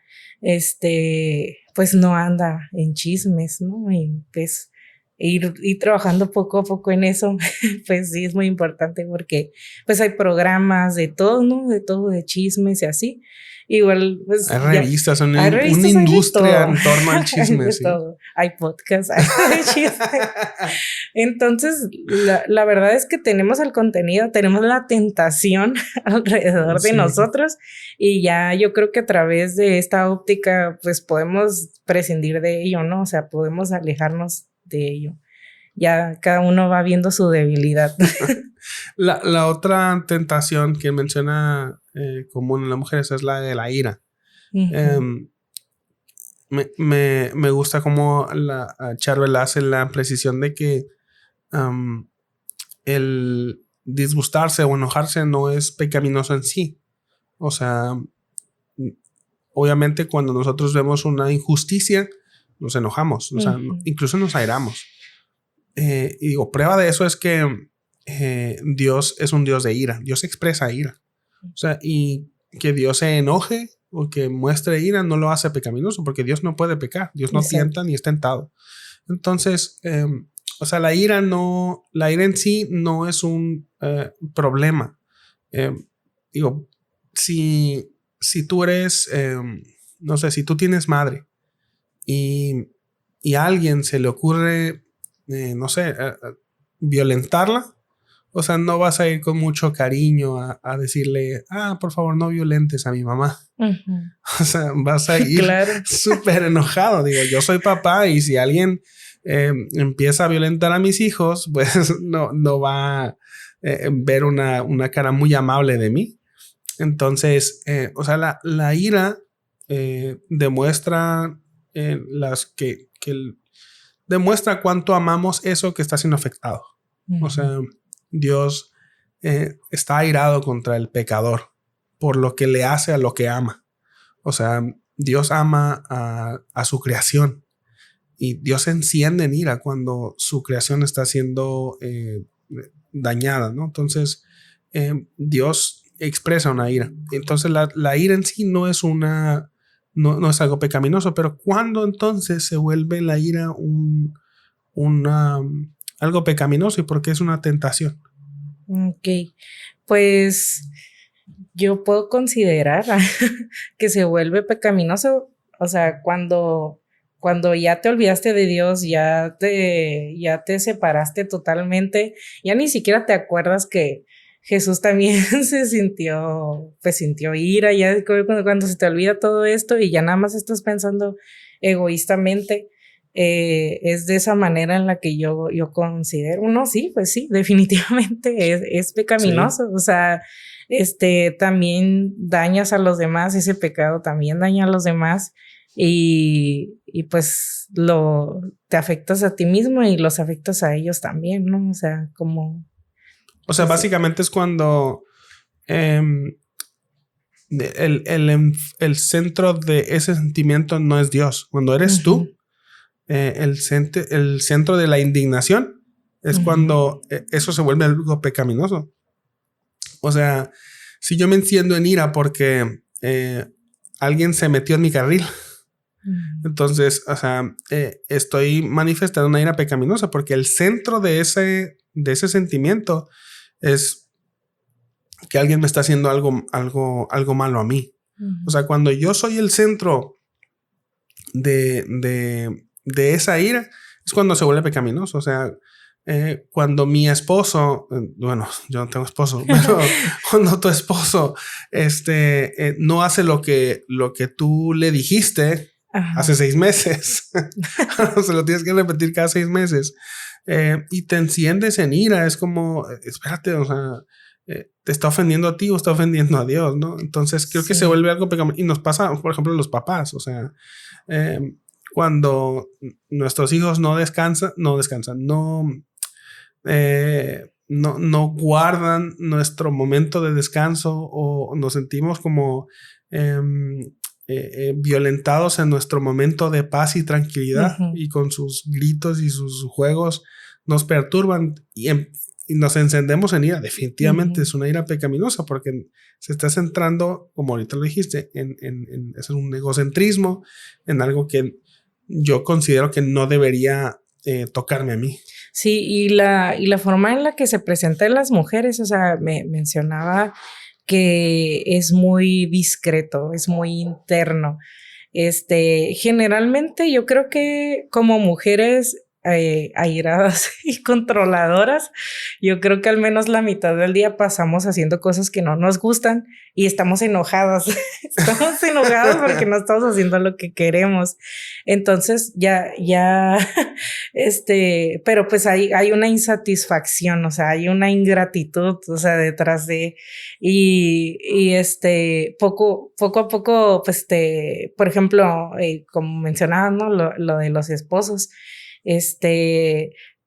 pues no anda en chismes, ¿no? Y pues ir trabajando poco a poco en eso, pues sí es muy importante porque pues hay programas de todo, ¿no? De todo, de chismes y así. Igual, pues. Hay revistas, una industria en torno al chisme. Hay, todo. Hay podcasts, hay chisme. Entonces, la verdad es que tenemos el contenido, tenemos la tentación alrededor de nosotros y ya yo creo que a través de esta óptica, pues podemos prescindir de ello, ¿no? O sea, podemos alejarnos de ello. Ya cada uno va viendo su debilidad. La otra tentación que menciona común en las mujeres es la de la ira. Me gusta cómo Charbel hace la precisión de que el disgustarse o enojarse no es pecaminoso en sí. O sea, obviamente cuando nosotros vemos una injusticia, nos enojamos, o sea, incluso nos airamos. Y digo, prueba de eso es que Dios es un Dios de ira. Dios expresa ira. O sea, y que Dios se enoje o que muestre ira no lo hace pecaminoso porque Dios no puede pecar. Dios no tienta ni es tentado. Entonces, o sea, la ira en sí no es un problema. Digo, si tú eres, no sé, si tú tienes madre y a alguien se le ocurre, no sé, violentarla, o sea, no vas a ir con mucho cariño a decirle, por favor, no violentes a mi mamá. O sea, vas a ir súper enojado. Digo, yo soy papá y si alguien empieza a violentar a mis hijos, pues no va a ver una cara muy amable de mí. Entonces, o sea, la ira demuestra demuestra cuánto amamos eso que está siendo afectado. O sea, Dios está airado contra el pecador por lo que le hace a lo que ama. O sea, Dios ama a su creación y Dios se enciende en ira cuando su creación está siendo dañada, ¿no? Entonces, Dios expresa una ira. Entonces, la ira en sí no es no es algo pecaminoso, pero ¿cuándo entonces se vuelve la ira algo pecaminoso y por qué es una tentación? Ok, pues yo puedo considerar que se vuelve pecaminoso, o sea, cuando ya te olvidaste de Dios, ya te separaste totalmente, ya ni siquiera te acuerdas que Jesús también sintió ira, ya cuando se te olvida todo esto y ya nada más estás pensando egoístamente. Es de esa manera en la que yo considero, no, sí, pues sí, definitivamente es pecaminoso, sí. O sea, también dañas a los demás, ese pecado también daña a los demás y pues te afectas a ti mismo y los afectas a ellos también, ¿no? O sea, como... O sea, básicamente es cuando el centro de ese sentimiento no es Dios, cuando eres tú. El centro de la indignación es cuando eso se vuelve algo pecaminoso. O sea, si yo me enciendo en ira porque alguien se metió en mi carril, entonces, o sea, estoy manifestando una ira pecaminosa porque el centro de ese sentimiento es que alguien me está haciendo algo malo a mí. O sea, cuando yo soy el centro de esa ira, es cuando se vuelve pecaminoso. O sea, cuando mi esposo, bueno, yo no tengo esposo, pero cuando tu esposo no hace lo que tú le dijiste hace 6 meses, se lo tienes que repetir cada 6 meses, y te enciendes en ira, es como, espérate, o sea, te está ofendiendo a ti o está ofendiendo a Dios, ¿no? Entonces creo que se vuelve algo pecaminoso. Y nos pasa, por ejemplo, los papás, o sea, cuando nuestros hijos no guardan nuestro momento de descanso o nos sentimos como violentados en nuestro momento de paz y tranquilidad, y con sus gritos y sus juegos nos perturban y nos encendemos en ira. Definitivamente es una ira pecaminosa porque se está centrando, como ahorita lo dijiste, en hacer un egocentrismo, en algo que yo considero que no debería tocarme a mí. Sí, y la forma en la que se presentan las mujeres, o sea, me mencionaba que es muy discreto, es muy interno. Generalmente yo creo que como mujeres airadas y controladoras, yo creo que al menos la mitad del día pasamos haciendo cosas que no nos gustan y estamos enojadas. Estamos enojadas porque no estamos haciendo lo que queremos. Entonces ya, pero pues hay una insatisfacción, o sea, hay una ingratitud, o sea, detrás de, y poco a poco, pues por ejemplo, como mencionabas, ¿no? Lo de los esposos,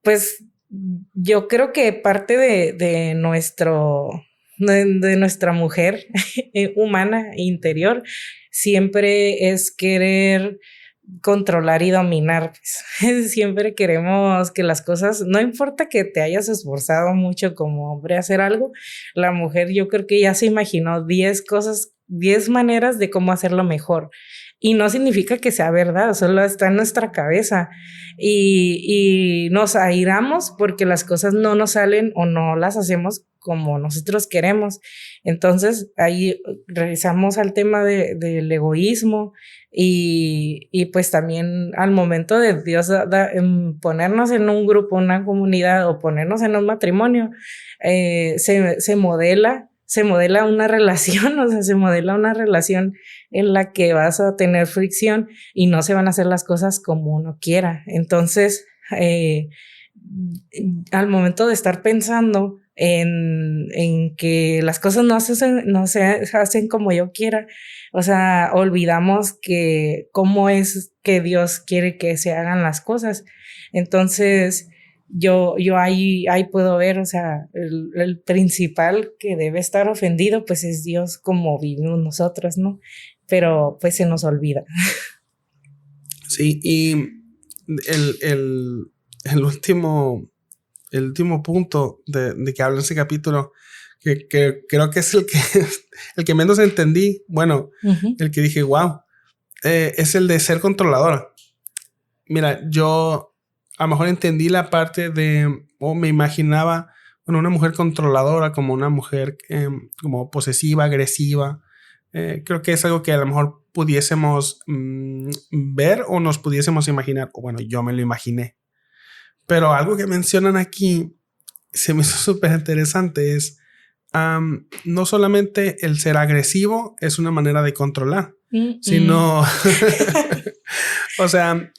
pues yo creo que parte de nuestra mujer humana interior siempre es querer controlar y dominar, pues. Siempre queremos que las cosas, no importa que te hayas esforzado mucho como hombre a hacer algo, la mujer yo creo que ya se imaginó 10 maneras de cómo hacerlo mejor. Y no significa que sea verdad, solo está en nuestra cabeza. Y nos airamos porque las cosas no nos salen o no las hacemos como nosotros queremos. Entonces ahí regresamos al tema del egoísmo y pues también al momento de Dios ponernos en un grupo, una comunidad o ponernos en un matrimonio, se modela una relación, o sea, se modela una relación en la que vas a tener fricción y no se van a hacer las cosas como uno quiera. Entonces, al momento de estar pensando en que las cosas no se hacen como yo quiera. O sea, olvidamos que cómo es que Dios quiere que se hagan las cosas. Entonces, yo ahí puedo ver, o sea, el principal que debe estar ofendido, pues es Dios como vivimos nosotros, ¿no? Pero pues se nos olvida. Sí, y el último punto de que habla ese capítulo, que creo que es el que menos entendí, bueno, el que dije, wow, es el de ser controladora. Mira, yo a lo mejor entendí la parte o me imaginaba, bueno, una mujer controladora como una mujer como posesiva, agresiva. Creo que es algo que a lo mejor pudiésemos ver o nos pudiésemos imaginar, o bueno, yo me lo imaginé. Pero algo que mencionan aquí se me hizo súper interesante es no solamente el ser agresivo es una manera de controlar, sino o sea,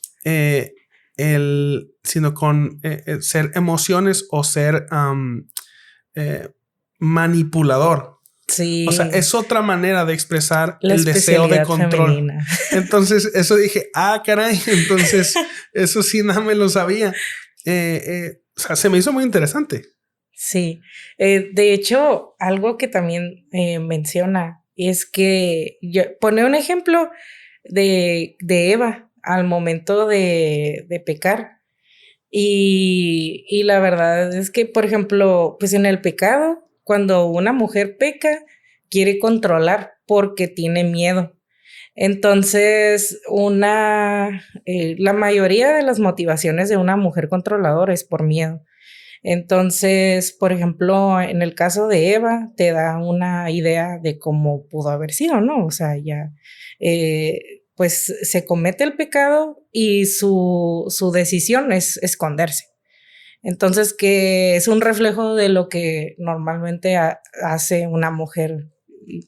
sino con ser emociones o ser manipulador. Sí. O sea, es otra manera de expresar el deseo de control. Femenina. Entonces, eso dije, caray, entonces eso sí no me lo sabía. O sea, se me hizo muy interesante. Sí. De hecho, algo que también menciona es que pone un ejemplo de Eva al momento de pecar. Y la verdad es que, por ejemplo, pues en el pecado, cuando una mujer peca, quiere controlar porque tiene miedo. Entonces, la mayoría de las motivaciones de una mujer controladora es por miedo. Entonces, por ejemplo, en el caso de Eva, te da una idea de cómo pudo haber sido, ¿no? O sea, ya, pues se comete el pecado y su decisión es esconderse. Entonces, que es un reflejo de lo que normalmente hace una mujer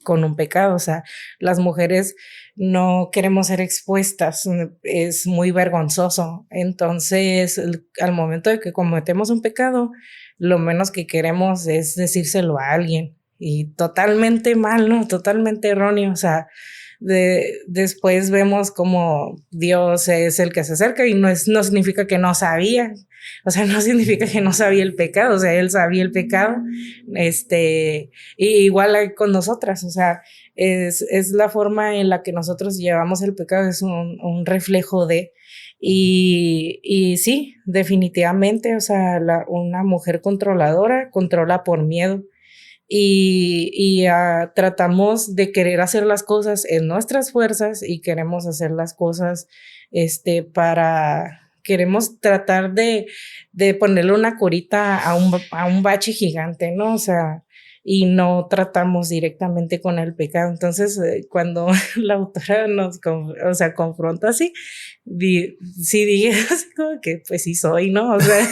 con un pecado. O sea, las mujeres no queremos ser expuestas, es muy vergonzoso. Entonces, al momento de que cometemos un pecado, lo menos que queremos es decírselo a alguien. Y totalmente mal, ¿no? Totalmente erróneo. O sea, después vemos como Dios es el que se acerca y no significa que no sabía. O sea, no significa que no sabía el pecado, o sea, él sabía el pecado, y igual con nosotras, o sea, es la forma en la que nosotros llevamos el pecado, es un reflejo y sí, definitivamente, o sea, una mujer controladora controla por miedo. Y tratamos de querer hacer las cosas en nuestras fuerzas y queremos hacer las cosas queremos tratar de ponerle una curita a un bache gigante, ¿no? O sea, y no tratamos directamente con el pecado. Entonces, cuando la autora nos confronta así, sí dije así como que pues sí soy, ¿no? O sea,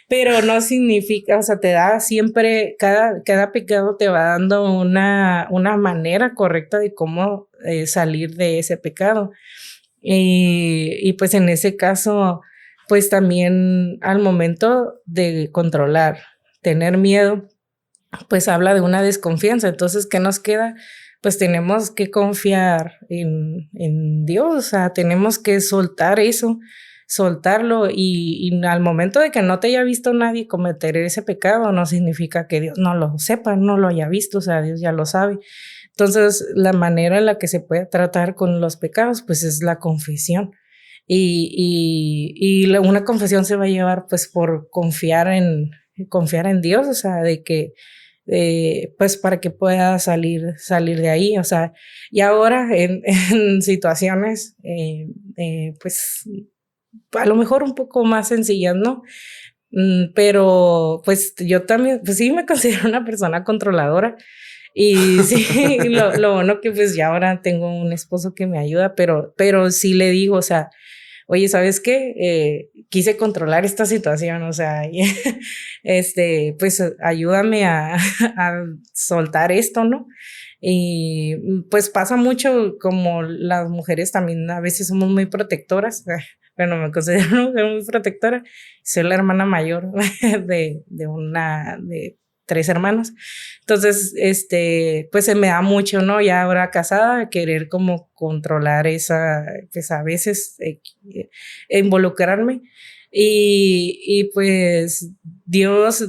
pero no significa, o sea, te da siempre, cada pecado te va dando una manera correcta de cómo salir de ese pecado. Y pues en ese caso, pues también al momento de controlar, tener miedo, pues habla de una desconfianza. Entonces, ¿qué nos queda? Pues tenemos que confiar en Dios, o sea, tenemos que soltar eso, soltarlo y al momento de que no te haya visto nadie cometer ese pecado, no significa que Dios no lo sepa, no lo haya visto, o sea, Dios ya lo sabe. Entonces, la manera en la que se puede tratar con los pecados, pues es la confesión. Una confesión se va a llevar, pues, por confiar en Dios, o sea, de que pues para que pueda salir de ahí, o sea, y ahora en situaciones pues a lo mejor un poco más sencillas, ¿no? Pero pues yo también, pues sí me considero una persona controladora y sí, lo bueno que pues ya ahora tengo un esposo que me ayuda, pero sí le digo, o sea, oye, ¿sabes qué? Quise controlar esta situación, o sea, pues ayúdame a soltar esto, ¿no? Y pues pasa mucho como las mujeres también a veces somos muy protectoras. bueno, me considero una mujer muy protectora. Soy la hermana mayor de 3 hermanos. Entonces, pues se me da mucho, ¿no? Ya ahora casada, querer como controlar esa, pues a veces involucrarme. Y pues Dios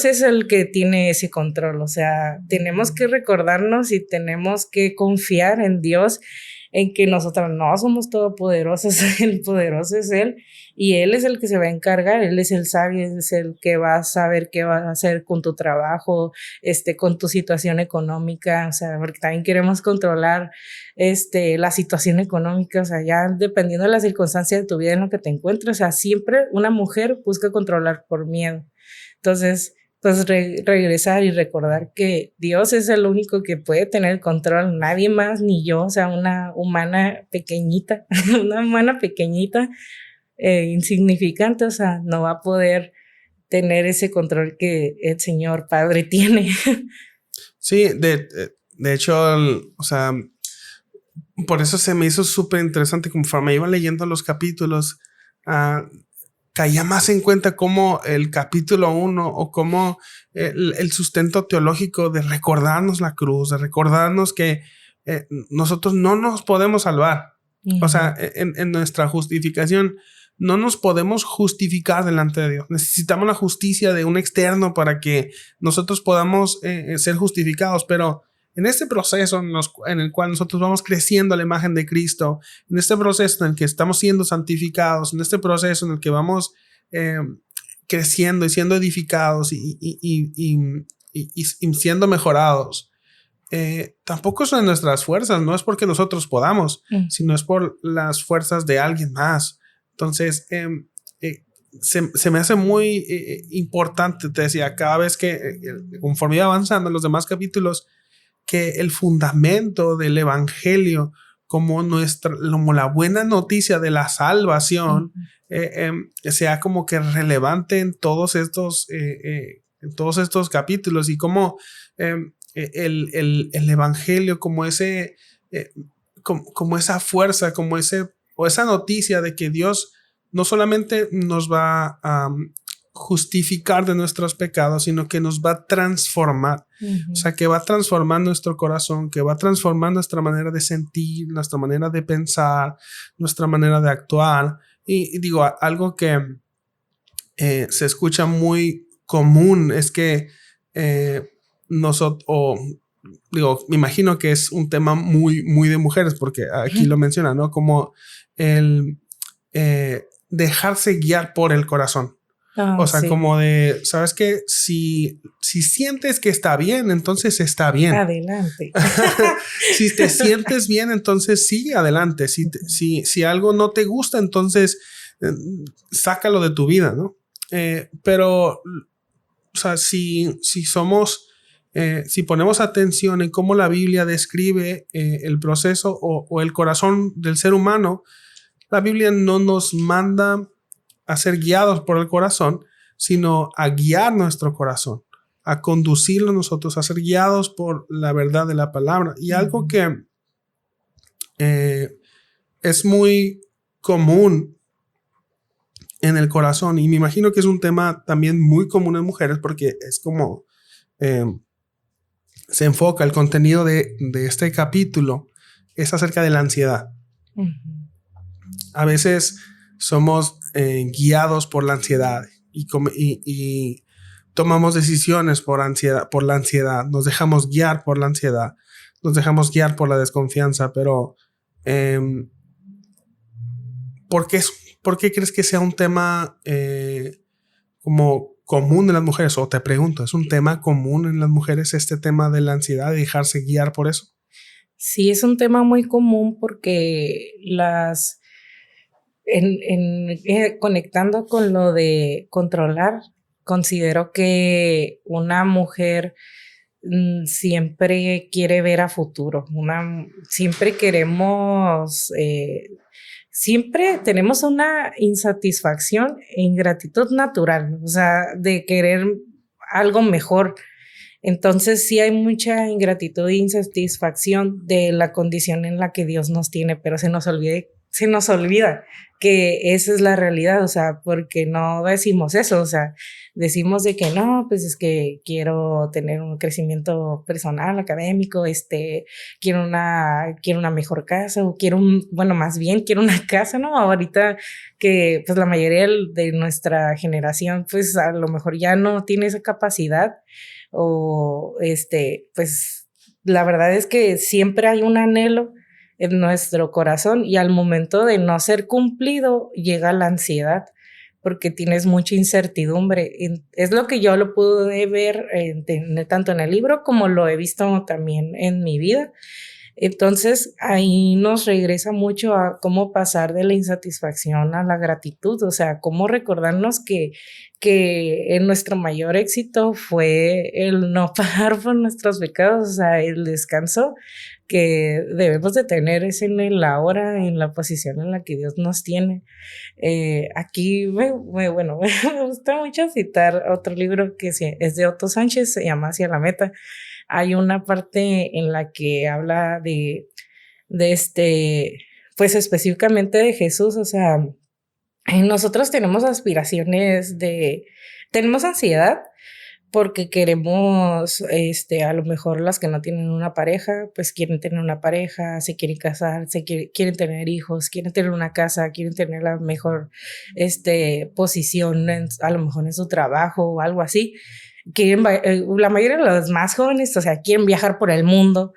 es el que tiene ese control, o sea, tenemos que recordarnos y tenemos que confiar en Dios, en que nosotros no somos todopoderosos, el poderoso es Él, y Él es el que se va a encargar, Él es el sabio, Él es el que va a saber qué va a hacer con tu trabajo, con tu situación económica, o sea, porque también queremos controlar la situación económica, o sea, ya dependiendo de la circunstancia de tu vida en lo que te encuentres, o sea, siempre una mujer busca controlar por miedo. Entonces, pues regresar y recordar que Dios es el único que puede tener el control, nadie más, ni yo, o sea, una humana pequeñita, insignificante, o sea, no va a poder tener ese control que el Señor Padre tiene. Sí, de hecho, o sea, por eso se me hizo súper interesante conforme iba leyendo los capítulos. Caía más en cuenta cómo el capítulo 1 o cómo el sustento teológico de recordarnos la cruz, de recordarnos que nosotros no nos podemos salvar. O sea, en nuestra justificación no nos podemos justificar delante de Dios. Necesitamos la justicia de un externo para que nosotros podamos ser justificados, pero en este proceso en el cual nosotros vamos creciendo a la imagen de Cristo, en este proceso en el que estamos siendo santificados, en este proceso en el que vamos creciendo y siendo edificados y siendo mejorados, tampoco son nuestras fuerzas, no es porque nosotros podamos, sino es por las fuerzas de alguien más. Entonces, se me hace muy importante, te decía, cada vez que conforme iba avanzando en los demás capítulos, que el fundamento del evangelio como la buena noticia de la salvación sea como que relevante en todos estos capítulos, y como el evangelio como ese como esa fuerza, como esa noticia de que Dios no solamente nos va a justificar de nuestros pecados, sino que nos va a transformar. O sea, que va a transformar nuestro corazón, que va a transformar nuestra manera de sentir, nuestra manera de pensar, nuestra manera de actuar. Y digo, algo que se escucha muy común es que digo, me imagino que es un tema muy, muy de mujeres, porque aquí lo menciona, ¿no? Como el dejarse guiar por el corazón. O sea, sí, como de, ¿sabes qué? Si sientes que está bien, entonces está bien. Adelante. Si te sientes bien, entonces sigue adelante. Si algo no te gusta, entonces sácalo de tu vida, ¿no? Pero, o sea, si ponemos atención en cómo la Biblia describe el proceso o el corazón del ser humano, la Biblia no nos manda a ser guiados por el corazón, sino a guiar nuestro corazón, a conducirlo nosotros, a ser guiados por la verdad de la palabra. Y algo que es muy común en el corazón, y me imagino que es un tema también muy común en mujeres, porque es como se enfoca el contenido de este capítulo, es acerca de la ansiedad. A veces somos guiados por la ansiedad y tomamos decisiones por la ansiedad, nos dejamos guiar por la ansiedad, nos dejamos guiar por la desconfianza, pero ¿por qué crees que sea un tema como común en las mujeres? O te pregunto, ¿es un tema común en las mujeres este tema de la ansiedad, de dejarse guiar por eso? Sí, es un tema muy común porque conectando con lo de controlar, considero que una mujer siempre quiere ver a futuro, siempre queremos, siempre tenemos una insatisfacción e ingratitud natural, o sea, de querer algo mejor. Entonces sí hay mucha ingratitud e insatisfacción de la condición en la que Dios nos tiene, pero se nos olvida se nos olvida que esa es la realidad, o sea, porque no decimos eso, o sea, decimos de que no, pues es que quiero tener un crecimiento personal, académico, quiero una mejor casa, o bueno, más bien quiero una casa, ¿no? Ahorita que pues la mayoría de nuestra generación, pues a lo mejor ya no tiene esa capacidad, o pues la verdad es que siempre hay un anhelo en nuestro corazón y al momento de no ser cumplido llega la ansiedad porque tienes mucha incertidumbre. Es lo que yo lo pude ver tanto en el libro como lo he visto también en mi vida. Entonces ahí nos regresa mucho a cómo pasar de la insatisfacción a la gratitud, o sea, cómo recordarnos que en nuestro mayor éxito fue el no pagar por nuestros pecados, o sea, el descanso que debemos de tener es en el ahora, en la posición en la que Dios nos tiene. Aquí, bueno, me gusta mucho citar otro libro que es de Otto Sánchez, se llama Hacia la Meta. Hay una parte en la que habla de pues específicamente de Jesús, o sea, nosotros tenemos aspiraciones tenemos ansiedad porque queremos, a lo mejor las que no tienen una pareja, pues quieren tener una pareja, se quieren casar, quieren tener hijos, quieren tener una casa, quieren tener la mejor, posición a lo mejor en su trabajo o algo así. La mayoría de los más jóvenes, o sea, quieren viajar por el mundo.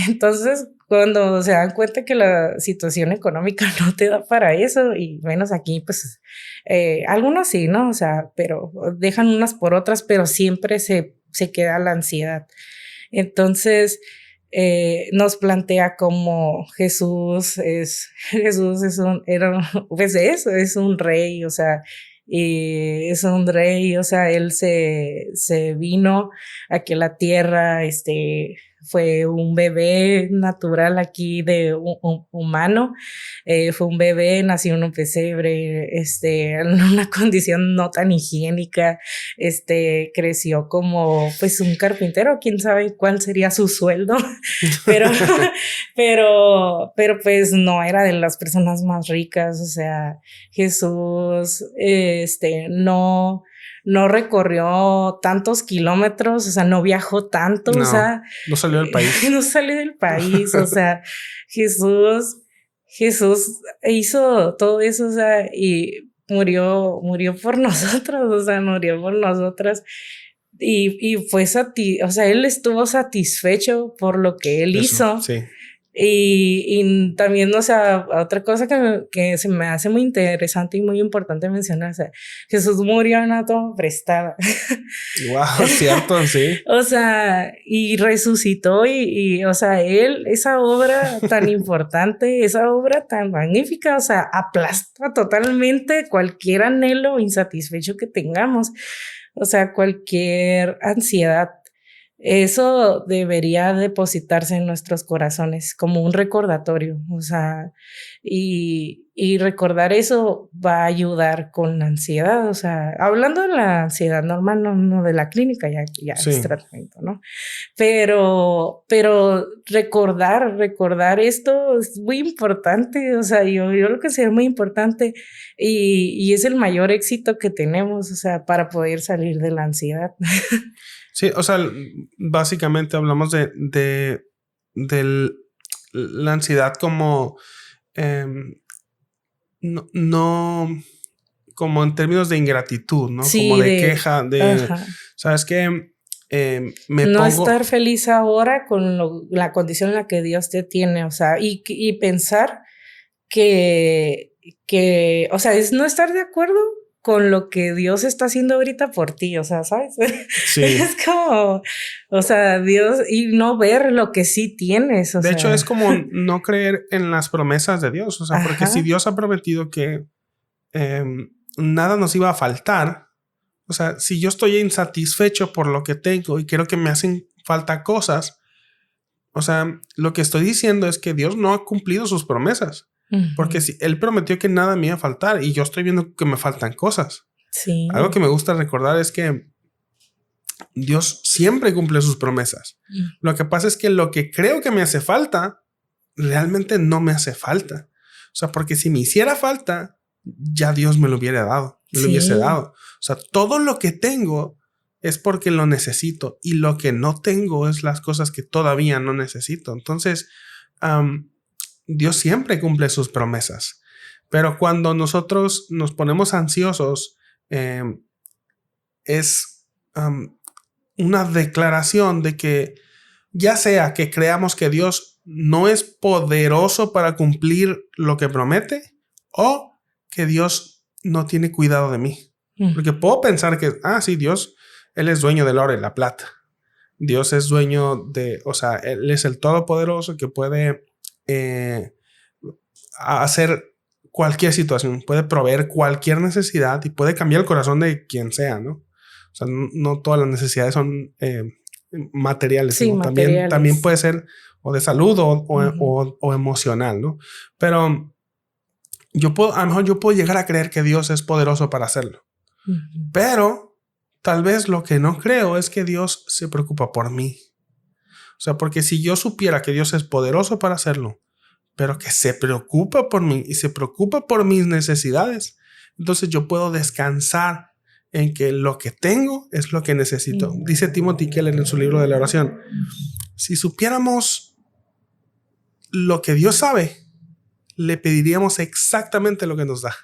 Entonces, cuando se dan cuenta que la situación económica no te da para eso, y menos aquí, pues, algunos sí, ¿no? O sea, pero dejan unas por otras, pero siempre se queda la ansiedad. Entonces, nos plantea como pues eso, es un rey, o sea, y es un rey, o sea, él se vino aquí a la tierra, fue un bebé natural aquí de un humano, fue un bebé, nació en un pesebre, en una condición no tan higiénica, creció como pues un carpintero, quién sabe cuál sería su sueldo, pero, pero pues no era de las personas más ricas, o sea, Jesús, no recorrió tantos kilómetros, o sea, no viajó tanto, No, o sea, no salió del país. no salió del país, o sea, Jesús hizo todo eso, o sea, y murió por nosotros, o sea, murió por nosotras. Y fue o sea, él estuvo satisfecho por lo que él hizo. Sí. Y también, o sea, otra cosa que se me hace muy interesante y muy importante mencionar, o sea, Jesús murió en una toma prestada. Wow, cierto, sí. O sea, y resucitó o sea, esa obra tan importante, esa obra tan magnífica, o sea, aplasta totalmente cualquier anhelo insatisfecho que tengamos, o sea, cualquier ansiedad. Eso debería depositarse en nuestros corazones como un recordatorio, o sea, y recordar eso va a ayudar con la ansiedad, o sea, hablando de la ansiedad normal, no de la clínica, ya Sí. es tratamiento, ¿no? Pero recordar esto es muy importante, o sea, yo lo considero muy importante y es el mayor éxito que tenemos, o sea, para poder salir de la ansiedad. Sí, o sea, básicamente hablamos de la ansiedad como no como en términos de ingratitud, ¿no? Sí, como de queja, ¿sabes qué? No estar feliz ahora con la condición en la que Dios te tiene, o sea, y pensar que, o sea, es no estar de acuerdo con lo que Dios está haciendo ahorita por ti, o sea, ¿sabes? Sí. Es como, o sea, Dios, y no ver lo que sí tienes, o de sea. hecho, es como no creer en las promesas de Dios, o sea, porque si Dios ha prometido que nada nos iba a faltar, o sea, si yo estoy insatisfecho por lo que tengo y creo que me hacen falta cosas, o sea, lo que estoy diciendo es que Dios no ha cumplido sus promesas. Porque si Él prometió que nada me iba a faltar y yo estoy viendo que me faltan cosas. Sí. Algo que me gusta recordar es que Dios siempre cumple sus promesas. Lo que pasa es que lo que creo que me hace falta, realmente no me hace falta. O sea, porque si me hiciera falta, ya Dios me lo hubiera dado, me lo hubiese dado. O sea, todo lo que tengo es porque lo necesito y lo que no tengo es las cosas que todavía no necesito. Entonces, Dios siempre cumple sus promesas. Pero cuando nosotros nos ponemos ansiosos, es una declaración de que ya sea que creamos que Dios no es poderoso para cumplir lo que promete o que Dios no tiene cuidado de mí. Porque puedo pensar que, sí, Dios, Él es dueño del oro y la plata. Dios es dueño de, o sea, Él es el todopoderoso que puede hacer cualquier situación, puede proveer cualquier necesidad y puede cambiar el corazón de quien sea, ¿no? O sea, no todas las necesidades son materiales, sí, ¿no? materiales. También puede ser o de salud o emocional, ¿no? Pero a lo mejor yo puedo llegar a creer que Dios es poderoso para hacerlo. Pero tal vez lo que no creo es que Dios se preocupa por mí. O sea, porque si yo supiera que Dios es poderoso para hacerlo, pero que se preocupa por mí y se preocupa por mis necesidades, entonces yo puedo descansar en que lo que tengo es lo que necesito. Dice Timothy Keller en su libro de la oración, si supiéramos lo que Dios sabe, le pediríamos exactamente lo que nos da.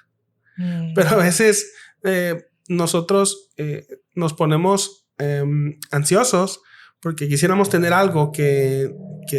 Pero a veces nosotros nos ponemos ansiosos porque quisiéramos tener algo que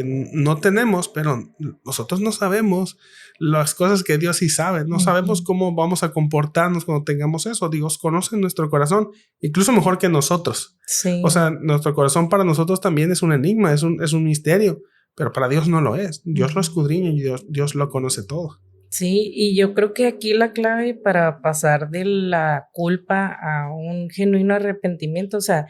no tenemos, pero nosotros no sabemos las cosas que Dios sí sabe. No sabemos cómo vamos a comportarnos cuando tengamos eso. Dios conoce nuestro corazón, incluso mejor que nosotros. Sí. O sea, nuestro corazón para nosotros también es un enigma, es un misterio, pero para Dios no lo es. Dios lo escudriña y Dios lo conoce todo. Sí, y yo creo que aquí la clave para pasar de la culpa a un genuino arrepentimiento, o sea,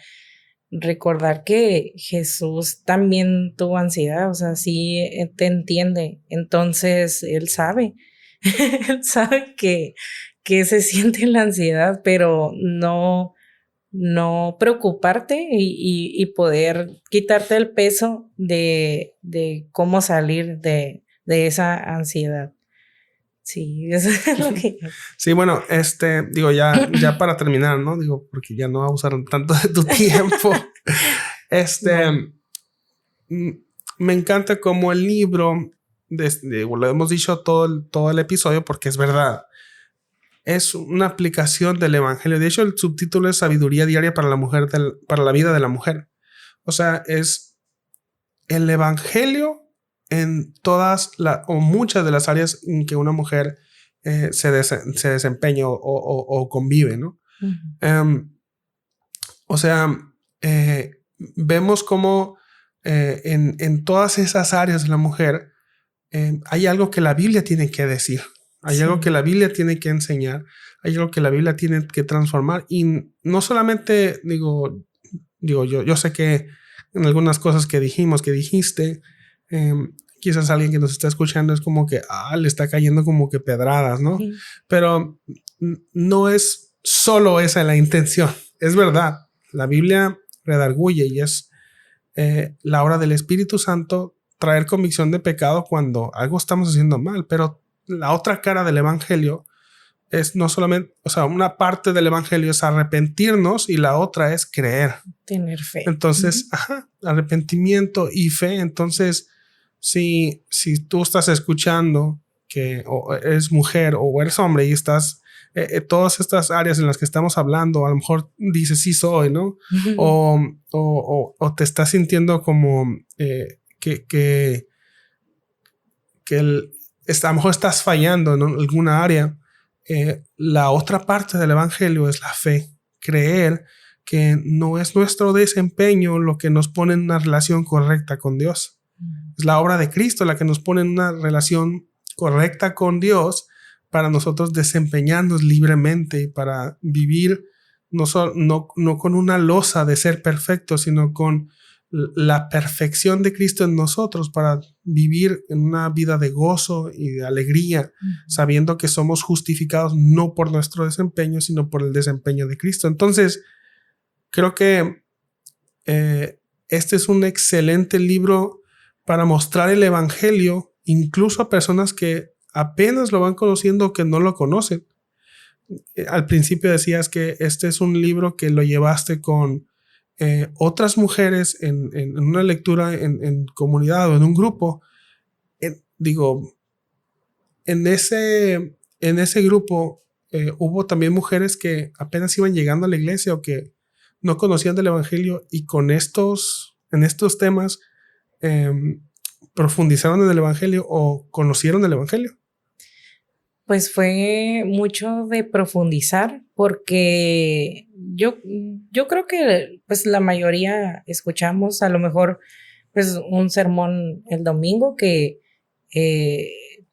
recordar que Jesús también tuvo ansiedad, o sea, sí te entiende, entonces Él sabe, Él sabe que se siente la ansiedad, pero no preocuparte y poder quitarte el peso de cómo salir de esa ansiedad. Sí, eso es lo que... Sí, bueno, digo, ya para terminar, ¿no? Digo, porque ya no abusaron tanto de tu tiempo. Me encanta como el libro, lo hemos dicho todo el episodio porque es verdad. Es una aplicación del evangelio. De hecho, el subtítulo es Sabiduría diaria para la mujer, para la vida de la mujer. O sea, es el evangelio en todas o muchas de las áreas en que una mujer se desempeña o convive, ¿no? O sea, vemos cómo en todas esas áreas de la mujer hay algo que la Biblia tiene que decir. Hay algo que la Biblia tiene que enseñar. Hay algo que la Biblia tiene que transformar. Y no solamente, digo yo sé que en algunas cosas que dijiste, quizás alguien que nos está escuchando es como que le está cayendo como que pedradas, ¿no? Sí. Pero no es solo esa la intención. Es verdad, la Biblia redarguye y es la obra del Espíritu Santo traer convicción de pecado cuando algo estamos haciendo mal, pero la otra cara del evangelio es no solamente, o sea, una parte del evangelio es arrepentirnos y la otra es creer. Tener fe. Entonces, arrepentimiento y fe. Entonces, si tú estás escuchando que o eres mujer o eres hombre y estás, todas estas áreas en las que estamos hablando, a lo mejor dices sí soy, ¿no? O te estás sintiendo como que a lo mejor estás fallando en alguna área. La otra parte del evangelio es la fe, creer que no es nuestro desempeño lo que nos pone en una relación correcta con Dios. Es la obra de Cristo la que nos pone en una relación correcta con Dios para nosotros desempeñarnos libremente y para vivir no con una losa de ser perfecto, sino con la perfección de Cristo en nosotros para vivir en una vida de gozo y de alegría, sabiendo que somos justificados no por nuestro desempeño, sino por el desempeño de Cristo. Entonces, creo que este es un excelente libro para mostrar el evangelio, incluso a personas que apenas lo van conociendo o que no lo conocen. Al principio decías que este es un libro que lo llevaste con otras mujeres en una lectura en comunidad o en un grupo. Digo, en ese grupo hubo también mujeres que apenas iban llegando a la iglesia o que no conocían del evangelio, y en estos temas profundizaron en el evangelio o conocieron el evangelio. Pues fue mucho de profundizar, porque yo creo que pues la mayoría escuchamos a lo mejor pues un sermón el domingo, que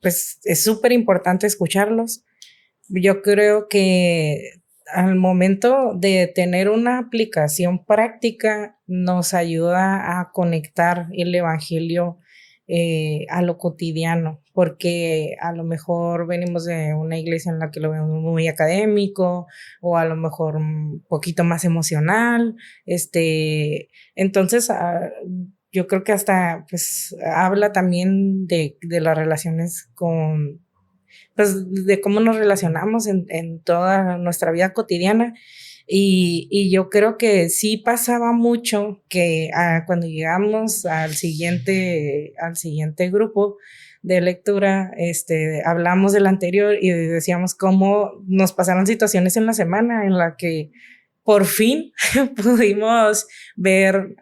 pues es súper importante escucharlos. Yo creo que al momento de tener una aplicación práctica nos ayuda a conectar el evangelio a lo cotidiano, porque a lo mejor venimos de una iglesia en la que lo vemos muy académico, o a lo mejor un poquito más emocional, entonces yo creo que hasta pues habla también de las relaciones pues de cómo nos relacionamos en toda nuestra vida cotidiana. Y yo creo que sí pasaba mucho que cuando llegamos al siguiente grupo de lectura, hablamos del anterior y decíamos cómo nos pasaron situaciones en la semana en la que por fin pudimos ver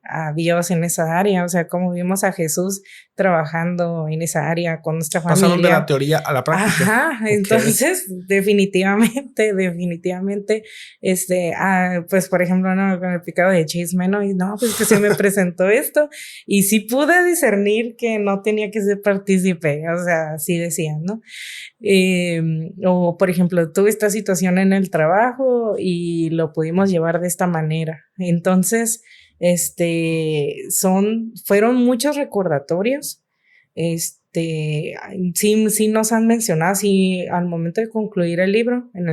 a Dios en esa área, o sea, cómo vimos a Jesús trabajando en esa área con nuestra familia. Pasaron de la teoría a la práctica. Ajá, okay. Entonces definitivamente, pues por ejemplo, no, con el pecado de chisme, ¿no? Y no, pues que se me presentó esto y sí pude discernir que no tenía que ser partícipe, o sea, así decían, ¿no? O por ejemplo, tuve esta situación en el trabajo y lo pudimos llevar de esta manera. Entonces, fueron muchos recordatorios. Sí nos han mencionado, sí, al momento de concluir el libro, en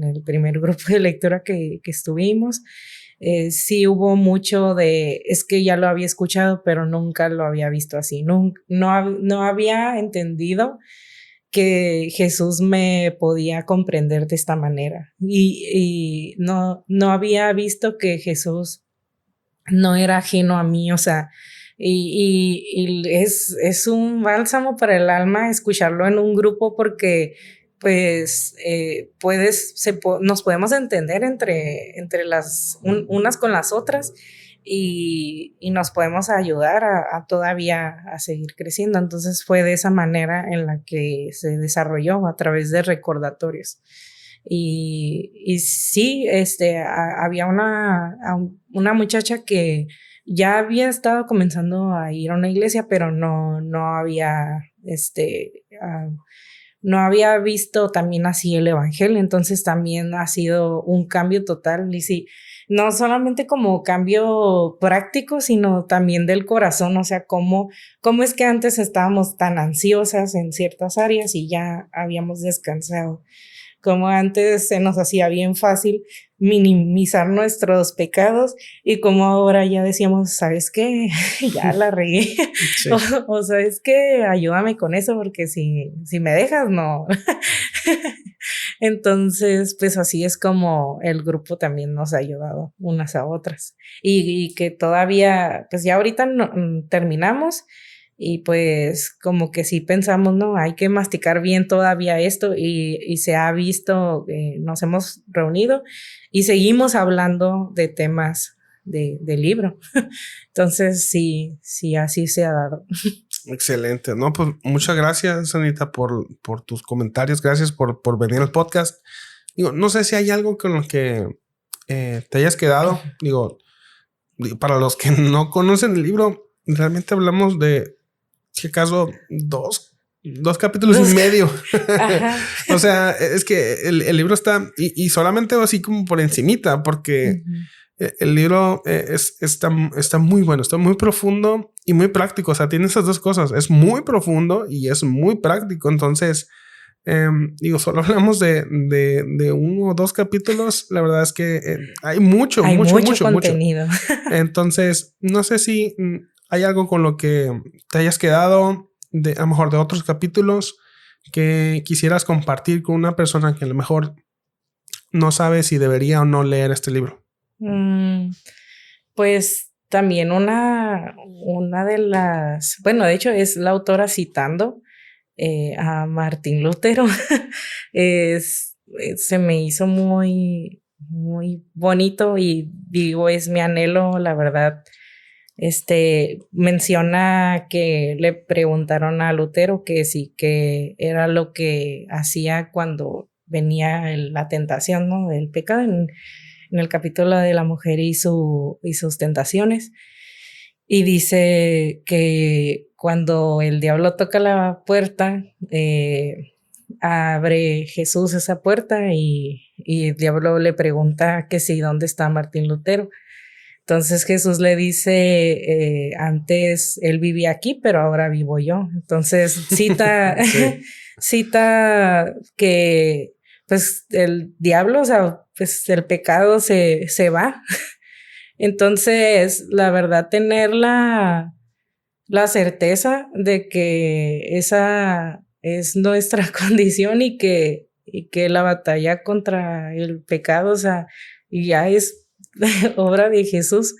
el primer grupo de lectura que estuvimos, sí hubo mucho es que ya lo había escuchado, pero nunca lo había visto así, no había entendido que Jesús me podía comprender de esta manera, y no había visto que Jesús no era ajeno a mí, o sea, y es un bálsamo para el alma escucharlo en un grupo, porque pues nos podemos entender entre unas con las otras, y nos podemos ayudar a todavía a seguir creciendo. Entonces fue de esa manera en la que se desarrolló, a través de recordatorios. Y sí, había una muchacha que ya había estado comenzando a ir a una iglesia, pero no había visto también así el evangelio. Entonces también ha sido un cambio total, y sí, no solamente como cambio práctico, sino también del corazón. O sea, cómo es que antes estábamos tan ansiosas en ciertas áreas y ya habíamos descansado. Como antes se nos hacía bien fácil minimizar nuestros pecados, y como ahora ya decíamos, ¿sabes qué? Ya la regué. Sí. O ¿sabes qué? Ayúdame con eso, porque si me dejas, no. Entonces, pues así es como el grupo también nos ha ayudado unas a otras. Y que todavía, pues ya ahorita terminamos. Y pues como que sí pensamos, no, hay que masticar bien todavía esto, y se ha visto, nos hemos reunido y seguimos hablando de temas del libro. Entonces sí, así se ha dado. Excelente, ¿no? Pues muchas gracias, Anita, por tus comentarios. Gracias por venir al podcast. Digo, no sé si hay algo con lo que te hayas quedado. Digo, para los que no conocen el libro, realmente hablamos de, si acaso, dos capítulos y medio. O sea, es que el libro está, y solamente así como por encimita, porque el libro está muy bueno, está muy profundo y muy práctico. O sea, tiene esas dos cosas. Es muy profundo y es muy práctico. Entonces, digo, solo hablamos de 1 o 2 capítulos. La verdad es que hay mucho contenido. Entonces, no sé si hay algo con lo que te hayas quedado, a lo mejor de otros capítulos que quisieras compartir con una persona que a lo mejor no sabe si debería o no leer este libro? Pues también una de las, bueno, de hecho es la autora citando a Martín Lutero. Se me hizo muy, muy bonito y digo, es mi anhelo, la verdad. Menciona que le preguntaron a Lutero que sí, que era lo que hacía cuando venía la tentación, ¿no? Del pecado en el capítulo de la mujer y sus tentaciones. Y dice que cuando el diablo toca la puerta, abre Jesús esa puerta y el diablo le pregunta que sí, ¿dónde está Martín Lutero? Entonces Jesús le dice, antes él vivía aquí, pero ahora vivo yo. Entonces cita, sí. Cita que pues el diablo, o sea, pues el pecado se va. Entonces, la verdad, tener la certeza de que esa es nuestra condición y que la batalla contra el pecado, o sea, ya es obra de Jesús,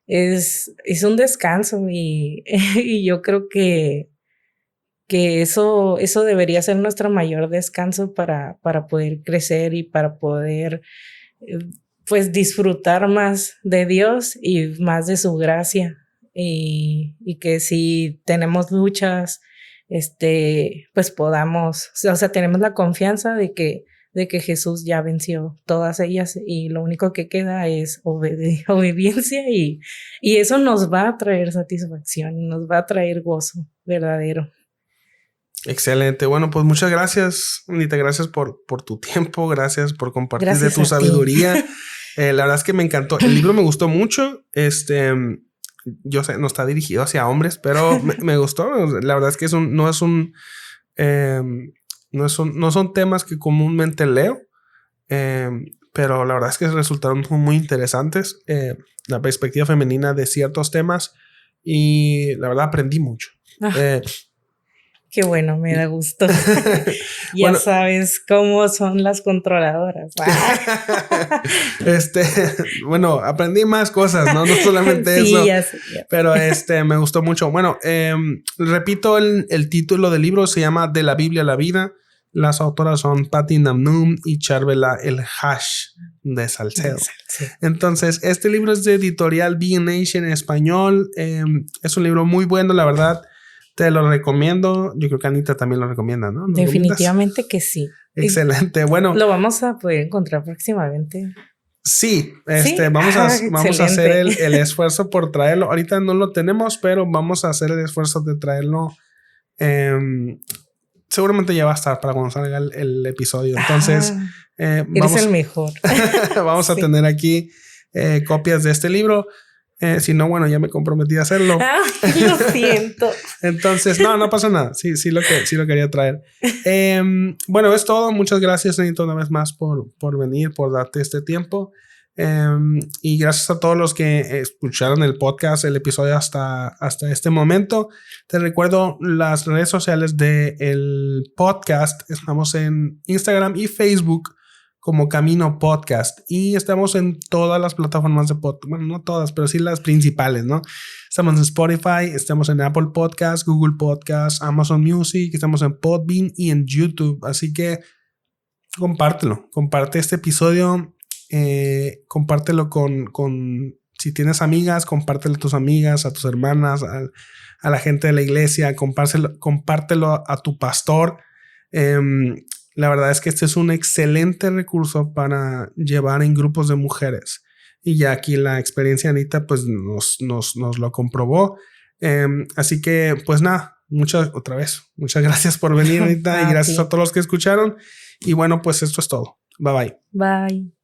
es un descanso y yo creo que eso debería ser nuestro mayor descanso para poder crecer y para poder pues disfrutar más de Dios y más de su gracia y que si tenemos luchas pues podamos, o sea, tenemos la confianza de que Jesús ya venció todas ellas y lo único que queda es obediencia y eso nos va a traer satisfacción, nos va a traer gozo verdadero. Excelente. Bueno, pues muchas gracias, Anita. Gracias por tu tiempo. Gracias por compartir gracias de tu sabiduría. La verdad es que me encantó. El libro me gustó mucho. Yo sé, no está dirigido hacia hombres, pero me gustó. La verdad es que no son temas que comúnmente leo. Pero la verdad es que resultaron muy interesantes. La perspectiva femenina de ciertos temas. Y la verdad aprendí mucho. Qué bueno, me da gusto. Ya bueno, sabes cómo son las controladoras. Bueno, aprendí más cosas, no solamente sí, eso. Ya. Pero me gustó mucho. Bueno, repito el título del libro, se llama De la Biblia a la Vida. Las autoras son Patti Namnum y Charvela El Hash de Salcedo. Sí. Entonces, este libro es de editorial Being Nation en español. Es un libro muy bueno, la verdad. Te lo recomiendo. Yo creo que Anita también lo recomienda, ¿no? Definitivamente que sí. Excelente. Bueno. Lo vamos a poder encontrar próximamente. Sí, vamos a hacer el esfuerzo por traerlo. Ahorita no lo tenemos, pero vamos a hacer el esfuerzo de traerlo. Seguramente ya va a estar para cuando salga el episodio. Entonces, eres el mejor. Vamos a tener aquí copias de este libro. Si no, bueno, ya me comprometí a hacerlo. Lo siento. Entonces, no pasa nada. Sí lo quería traer. Bueno, es todo. Muchas gracias, Anita, una vez más por venir, por darte este tiempo. Y gracias a todos los que escucharon el podcast, el episodio hasta este momento. Te recuerdo las redes sociales del podcast. Estamos en Instagram y Facebook como Camino Podcast y estamos en todas las plataformas de podcast. Bueno, no todas, pero sí las principales, ¿no? Estamos en Spotify, estamos en Apple Podcasts, Google Podcasts, Amazon Music, estamos en Podbean y en YouTube. Así que comparte este episodio, compártelo con si tienes amigas, compártelo a tus amigas, a tus hermanas, a la gente de la iglesia, compártelo a tu pastor. La verdad es que este es un excelente recurso para llevar en grupos de mujeres. Y ya aquí la experiencia de Anita pues nos lo comprobó. Así que pues nada, muchas gracias por venir, Anita. Y gracias a todos los que escucharon. Y bueno, pues esto es todo. Bye bye. Bye.